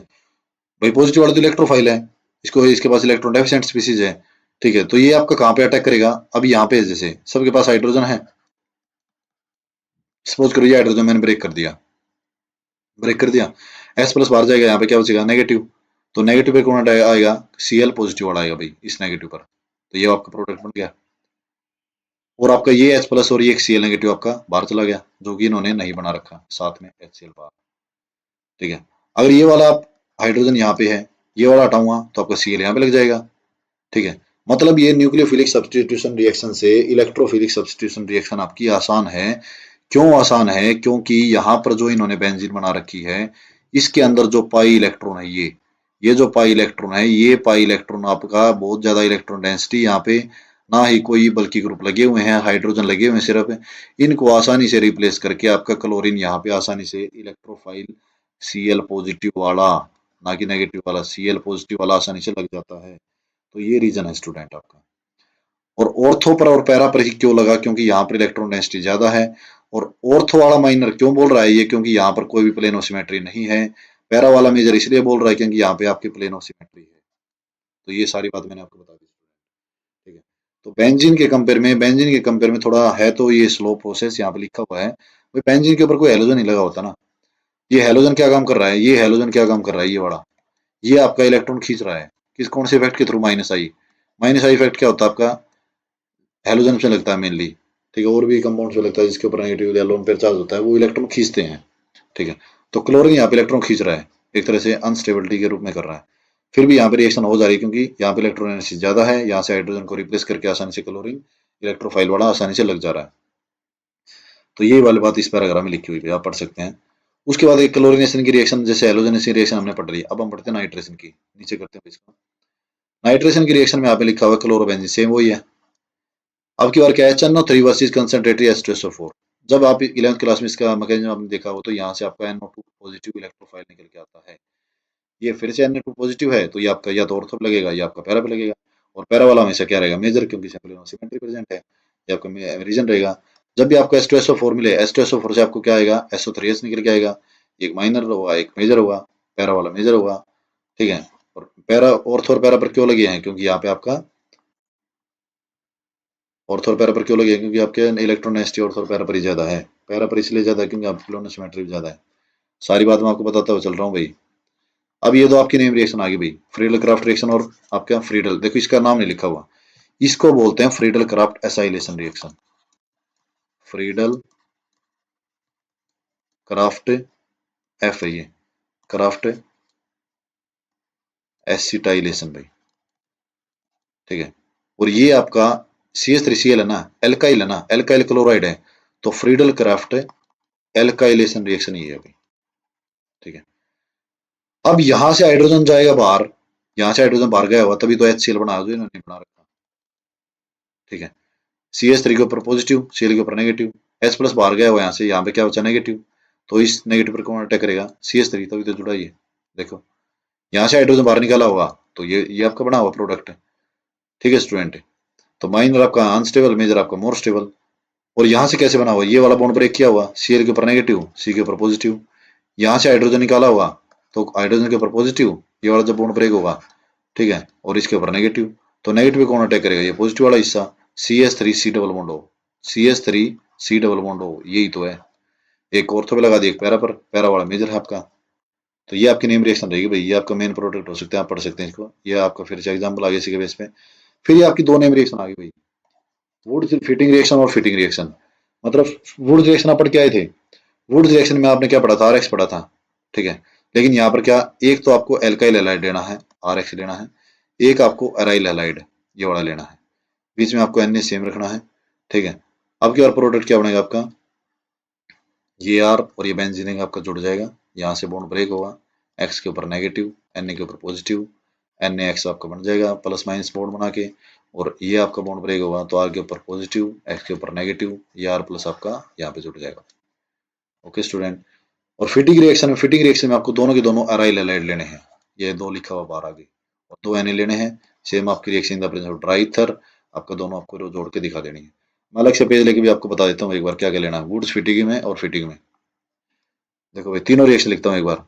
भाई, पॉजिटिव वाला तो इलेक्ट्रोफाइल है, इसको इसके पास इलेक्ट्रॉन डेफिशिएंट स्पीसीज है, ठीक है। तो ये आपका कहाँ पे अटैक करेगा, अब यहाँ पे जैसे सबके पास हाइड्रोजन है, सपोज करो ये हाइड्रोजन मैंने ब्रेक कर दिया, ब्रेक कर दिया, एस प्लस बाहर जाएगा, यहाँ पे क्या बचेगा नेगेटिव, तो नेगेटिव पे कौन आएगा, Cl पॉजिटिव वाला आएगा भाई इस नेगेटिव पर, तो ये आपका प्रोडक्ट बन गया। और आपका ये H प्लस और ये Cl नेगेटिव आपका बाहर चला गया, जो कि इन्होंने नहीं बना रखा साथ में HCl बाहर, ठीक है। अगर ये वाला आप हाइड्रोजन यहाँ पे है, ये वाला हटाऊंगा तो आपका Cl यहाँ पे लग जाएगा, ठीक है। मतलब ये न्यूक्लियोफिलिक सब्स्टिट्यूशन रिएक्शन से इलेक्ट्रोफिलिक सब्स्टिट्यूशन रिएक्शन आपकी आसान है। क्यों आसान है, क्योंकि यहाँ पर जो इन्होंने बेंजीन बना रखी है, इसके अंदर जो पाई इलेक्ट्रॉन है, ये जो पाई इलेक्ट्रॉन है, ये पाई इलेक्ट्रॉन आपका बहुत ज्यादा इलेक्ट्रॉन डेंसिटी यहाँ पे, ना ही कोई बल्कि ग्रुप लगे हुए हैं, हाइड्रोजन लगे हुए हैं सिर्फ, इनको आसानी से रिप्लेस करके आपका क्लोरीन यहाँ पे आसानी से इलेक्ट्रोफाइल Cl पॉजिटिव वाला, ना कि नेगेटिव वाला, Cl पॉजिटिव वाला आसानी से लग जाता है। तो ये रीजन है स्टूडेंट आपका। और ऑर्थो पर और पैरा पर ही क्यों लगा, क्योंकि यहाँ पर इलेक्ट्रॉन डेंसिटी ज्यादा है। और ऑर्थो वाला माइनर क्यों बोल रहा है ये, क्योंकि यहाँ पर कोई भी प्लेन ऑफ सिमेट्री नहीं है। पैरा वाला मेजर इसलिए बोल रहा है क्योंकि यहाँ पे आपकी प्लेन ऑफ सिमेट्री है। तो ये सारी बात मैंने आपको बता दी, ठीक है। तो बेंजीन के कंपेयर में थोड़ा है तो ये स्लो प्रोसेस यहाँ पे लिखा हुआ है। भाई बेंजीन के ऊपर कोई हेलोजन नहीं लगा होता ना, ये हेलोजन क्या काम कर रहा है, ये हेलोजन क्या काम कर रहा है, ये वाला, ये आपका इलेक्ट्रॉन खींच रहा है, किस कौन से इफेक्ट के थ्रू, माइनस आई इफेक्ट क्या होता है आपका, हेलोजन से लगता है मेनली, ठीक है। और भी कंपाउंड से लगता है जिसके ऊपर नेगेटिव या लोन पेयर चार्ज होता है, वो इलेक्ट्रॉन खींचते हैं, ठीक है। तो क्लोरीन यहाँ पे इलेक्ट्रॉन खींच रहा है, एक तरह से अनस्टेबिलिटी के रूप में कर रहा है। फिर भी यहाँ पे रिएक्शन हो जा रही है क्योंकि यहाँ पे इलेक्ट्रॉन एनर्जी ज्यादा है, यहाँ से हाइड्रोजन को रिप्लेस करके आसानी से क्लोरीन इलेक्ट्रोफाइल वाला आसानी से लग जा रहा है। तो ये वाली बात इस पैराग्राफ में लिखी हुई है, आप पढ़ सकते हैं। उसके बाद एक क्लोरिनेशन की रिएक्शन, जैसे हेलोजनेशन रिएक्शन हमने पढ़ रही है, अब हम पढ़ते हैं नाइट्रेशन की, नीचे करते हैं इसको। नाइट्रेशन की रिएक्शन में यहाँ पे लिखा हुआ है क्लोरोबेंजीन, सेम वही है। अब की बार क्या है, NO3 वर्सेस कंसंट्रेटेड H2SO4। जब आप 11th क्लास में इसका मैकेनिज्म आपने देखा हो, तो यहाँ से आपका NO2 पॉजिटिव इलेक्ट्रोफाइल निकल के आता है। ये फिर से Na2 पॉजिटिव है, तो ये आपका या तो ऑर्थो पे लगेगा या आपका पैरा पे लगेगा। और पैरा वाला हमेशा क्या रहेगा, मेजर, क्योंकि सिमेट्री प्रेजेंट है, ये आपका रीजन रहेगा। जब भी आपको H2SO4 मिले, H2SO4 से आपको क्या आएगा, SO3H निकल के आएगा, एक माइनर होगा एक मेजर होगा, पैरा वाला मेजर होगा, ठीक है। और पैरा, ऑर्थो और पैरा पर क्यों लगे हैं, क्योंकि यहाँ पे आपका ऑर्थो और पैरा पर क्यों लगे, क्योंकि आपके इलेक्ट्रॉन डेंसिटी ऑर्थो और पैरा पर ही ज्यादा है। पैरा पर इसलिए ज्यादा है क्योंकि आपकी लोन सिमेट्री ज्यादा है। सारी बात मैं आपको बताता हुआ चल रहा हूँ भाई। अब ये दो आपकी नेम रिएक्शन आ गई भाई, फ्रीडल क्राफ्ट रिएक्शन और आपका फ्रीडल, देखो इसका नाम नहीं लिखा हुआ, इसको बोलते हैं Friedel Crafts acylation reaction, Friedel craft, F है ये, क्राफ्ट एसिटाइलेशन भाई, ठीक है। और ये आपका CH3Cl है ना, एल्काइल है ना, एल्काइल क्लोराइड है, तो फ्रीडल क्राफ्ट एल्काइलेशन रिएक्शन ये है भाई, ठीक है। अब यहां से हाइड्रोजन जाएगा बाहर, यहां से हाइड्रोजन बाहर गया हुआ, तभी तो HCl बना, जो इन्होंने बना रखा, ठीक है। CH3 के ऊपर पॉजिटिव, Cl के ऊपर नेगेटिव, H प्लस बाहर गया हुआ यहाँ से, यहाँ पे क्या बचा नेगेटिव, तो इस नेगेटिव पर कौन अटैक करेगा, CH3, तभी तो जुड़ा ही है। देखो यहाँ से हाइड्रोजन बाहर निकाला होगा, तो ये आपका बना हुआ प्रोडक्ट है, ठीक है स्टूडेंट। तो माइनर आपका अनस्टेबल, मेजर आपका मोर स्टेबल। और यहाँ से कैसे बना हुआ, ये वाला बॉन्ड ब्रेक किया हुआ, Cl के ऊपर नेगेटिव, C के ऊपर पॉजिटिव, यहाँ से हाइड्रोजन निकाला हुआ, तो हाइड्रोजन के ऊपर पॉजिटिव, ये वाला जब बॉन्ड ब्रेक होगा, ठीक है, और इसके ऊपर नेगेटिव, तो नेगेटिव पे कौन अटैक करेगा, ये पॉजिटिव वाला हिस्सा, CH3C डबल बॉन्ड हो, CH3 C double bond O, यही तो है। एक ऑर्थो पे लगा दिया, एक पैरा पर, पैरा वाला मेजर है आपका। तो ये आपकी नेम रिएक्शन रहेगी भाई, ये आपका मेन प्रोडक्ट हो सकता है, आप पढ़ सकते हैं इसको। ये आपका फिर से एग्जाम्पल आ गया इसी के बेस पे। फिर ये आपकी दो नेम रिएक्शन आ गई भाई, वुड फिटिंग रिएक्शन और फिटिंग रिएक्शन। मतलब वुड रिएक्शन आप पढ़ के आए थे, वुड रिएक्शन में आपने क्या पढ़ा था, RX पढ़ा था, ठीक है। लेकिन यहाँ पर क्या, एक तो आपको एल्काइल हैलाइड लेना है, RX लेना है, एक आपको अराइल हैलाइड ये वाला लेना है, बीच में आपको Na सेम रखना है, ठीक है। अब क्या प्रोडक्ट क्या बनेगा आपका, ये R और ये बेंजीन आपका जुड़ जाएगा, यहाँ से बॉन्ड ब्रेक होगा, X के ऊपर नेगेटिव, Na के ऊपर पॉजिटिव, NaX आपका बन जाएगा प्लस माइनस बॉन्ड बना के, और ये आपका बॉन्ड ब्रेक होगा तो R के ऊपर पॉजिटिव, X के ऊपर नेगेटिव, ये R प्लस आपका यहाँ पे जुड़ जाएगा। Okay student. और फिटिंग रिएक्शन में आपको दोनों के दोनों अराइल हैलाइड लेने हैं, ये दो लिखा हुआ बाहर आगे, और दो Na लेने हैं। सेम आपकी reaction the presence of dry ether, आपका दोनों आपको जोड़ के दिखा देनी है। मैं अलग से पेज लेके भी आपको बता देता हूँ एक बार क्या क्या लेना है वुड्स फिटिंग में और फिटिंग में। देखो भाई तीनों रिएक्शन लिखता हूँ एक बार।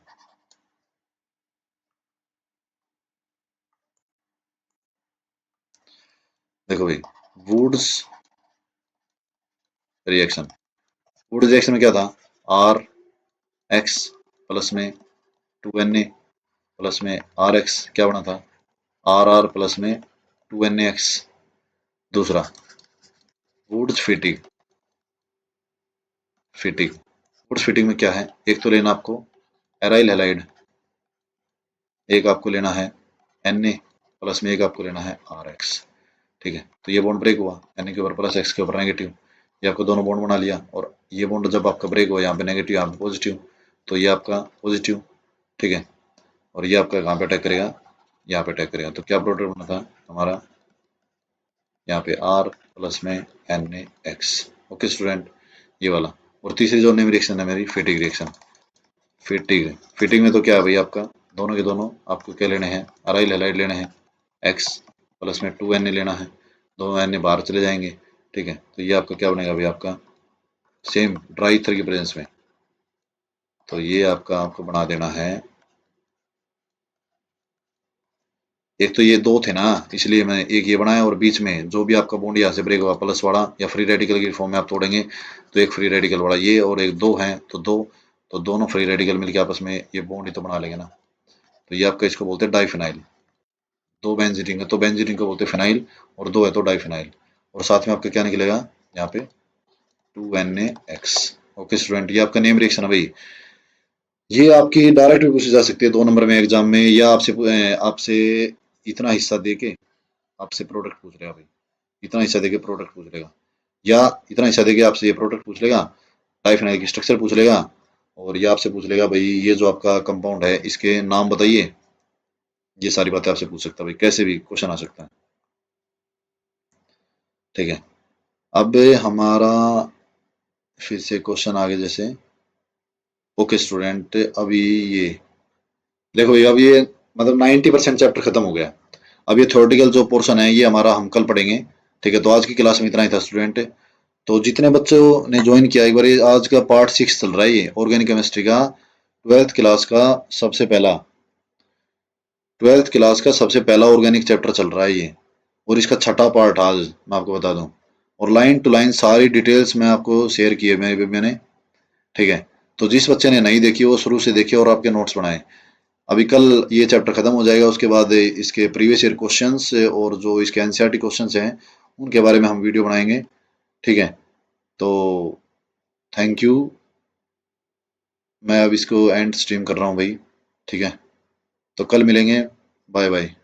देखो भाई, वुड्स रिएक्शन, वुड्स रिएक्शन में क्या था, आर एक्स प्लस में 2Na प्लस में RX क्या बना था, RR प्लस में 2NaX। दूसरा वुड्स फिटिंग, वुड्स फिटिंग में क्या है, एक तो लेना आपको एराइल हैलाइड, एक आपको लेना है Na प्लस में एक आपको लेना है RX, ठीक है। तो ये बॉन्ड ब्रेक हुआ, Na के ऊपर प्लस, X के ऊपर नेगेटिव, ये आपको दोनों बॉन्ड बना लिया, और ये बॉन्ड जब आपका ब्रेक हुआ, यहाँ पे नेगेटिव यहाँ पे पॉजिटिव, तो ये आपका पॉजिटिव, ठीक है। और ये आपका कहाँ पे अटैक करेगा, यहाँ पे अटैक करेगा। तो क्या प्रोडक्ट बना था हमारा, यहाँ पे R प्लस में NaX। ओके स्टूडेंट, ये वाला। और तीसरी जो नेम रिएक्शन है मेरी, फिटिंग रिएक्शन। फिटिंग में तो क्या है भाई, आपका दोनों के दोनों आपको क्या लेने हैं, अराइल हैलाइड लेने हैं, X प्लस में 2Na लेना है, दोनों Na बाहर चले जाएंगे, ठीक है। तो ये आपका क्या बनेगा भाई, आपका सेम ड्राई ईथर की प्रेजेंस में। तो ये आपका आपको बना देना है, एक तो ये दो थे ना, इसलिए मैंने एक ये बनाया, और बीच में जो भी आपका बॉन्ड यहाँ से ब्रेक होगा प्लस वाला, या फ्री रेडिकल की फॉर्म में आप तोड़ेंगे तो एक फ्री रेडिकल वाला ये, और एक दो है तो दो, तो दोनों फ्री रेडिकल मिलकर आपस में ये बॉन्ड ही तो बना लेंगे ना। तो ये आपका इसको बोलते हैं डाइफिनाइल। दो बेंजीन है तो बेंजीन को बोलते हैं फिनाइल, और दो है तो डाइफिनाइल। और साथ में आपका क्या निकलेगा यहाँ पे 2NaX। ओके स्टूडेंट, ये आपका नेम रिएक्शन है भाई। ये आपकी डायरेक्ट भी पूछी जा सकती है 2 नंबर में एग्जाम में, या आपसे आपसे इतना हिस्सा दे के आपसे प्रोडक्ट पूछ लेगा भाई, इतना हिस्सा देके प्रोडक्ट पूछ लेगा, या इतना हिस्सा देके आपसे ये प्रोडक्ट पूछ लेगा, डाइफिनाइल की स्ट्रक्चर पूछ लेगा, और ये आपसे पूछ लेगा भाई ये जो आपका कंपाउंड है इसके नाम बताइए। ये सारी बातें आपसे पूछ सकता है भाई, कैसे भी क्वेश्चन आ सकता है, ठीक है। अब हमारा फिर से क्वेश्चन आगे जैसे, ओके स्टूडेंट, अभी ये देखो ये, अब ये मतलब 90% चैप्टर खत्म हो गया। अब ये थ्योरेटिकल जो पोर्शन है ये हमारा हम कल पढ़ेंगे, ठीक है। तो आज की क्लास में इतना ही था स्टूडेंट। तो जितने बच्चों ने ज्वाइन किया, एक बार ये आज का पार्ट 6 चल रहा है, ये ऑर्गेनिक केमिस्ट्री का 12th क्लास का सबसे पहला 12th क्लास का सबसे पहला ऑर्गेनिक चैप्टर चल रहा है ये, और इसका छठा पार्ट आज मैं आपको बता दूं। और लाइन टू लाइन सारी डिटेल्स मैं आपको शेयर की है मैंने, ठीक है। तो जिस बच्चे ने नहीं देखी वो शुरू से देखिए और आपके नोट्स बनाए। अभी कल ये चैप्टर खत्म हो जाएगा, उसके बाद इसके प्रीवियस ईयर क्वेश्चंस और जो इसके एनसीईआरटी क्वेश्चंस हैं उनके बारे में हम वीडियो बनाएंगे, ठीक है। तो थैंक यू, मैं अब इसको एंड स्ट्रीम कर रहा हूँ भाई, ठीक है। तो कल मिलेंगे, बाय बाय।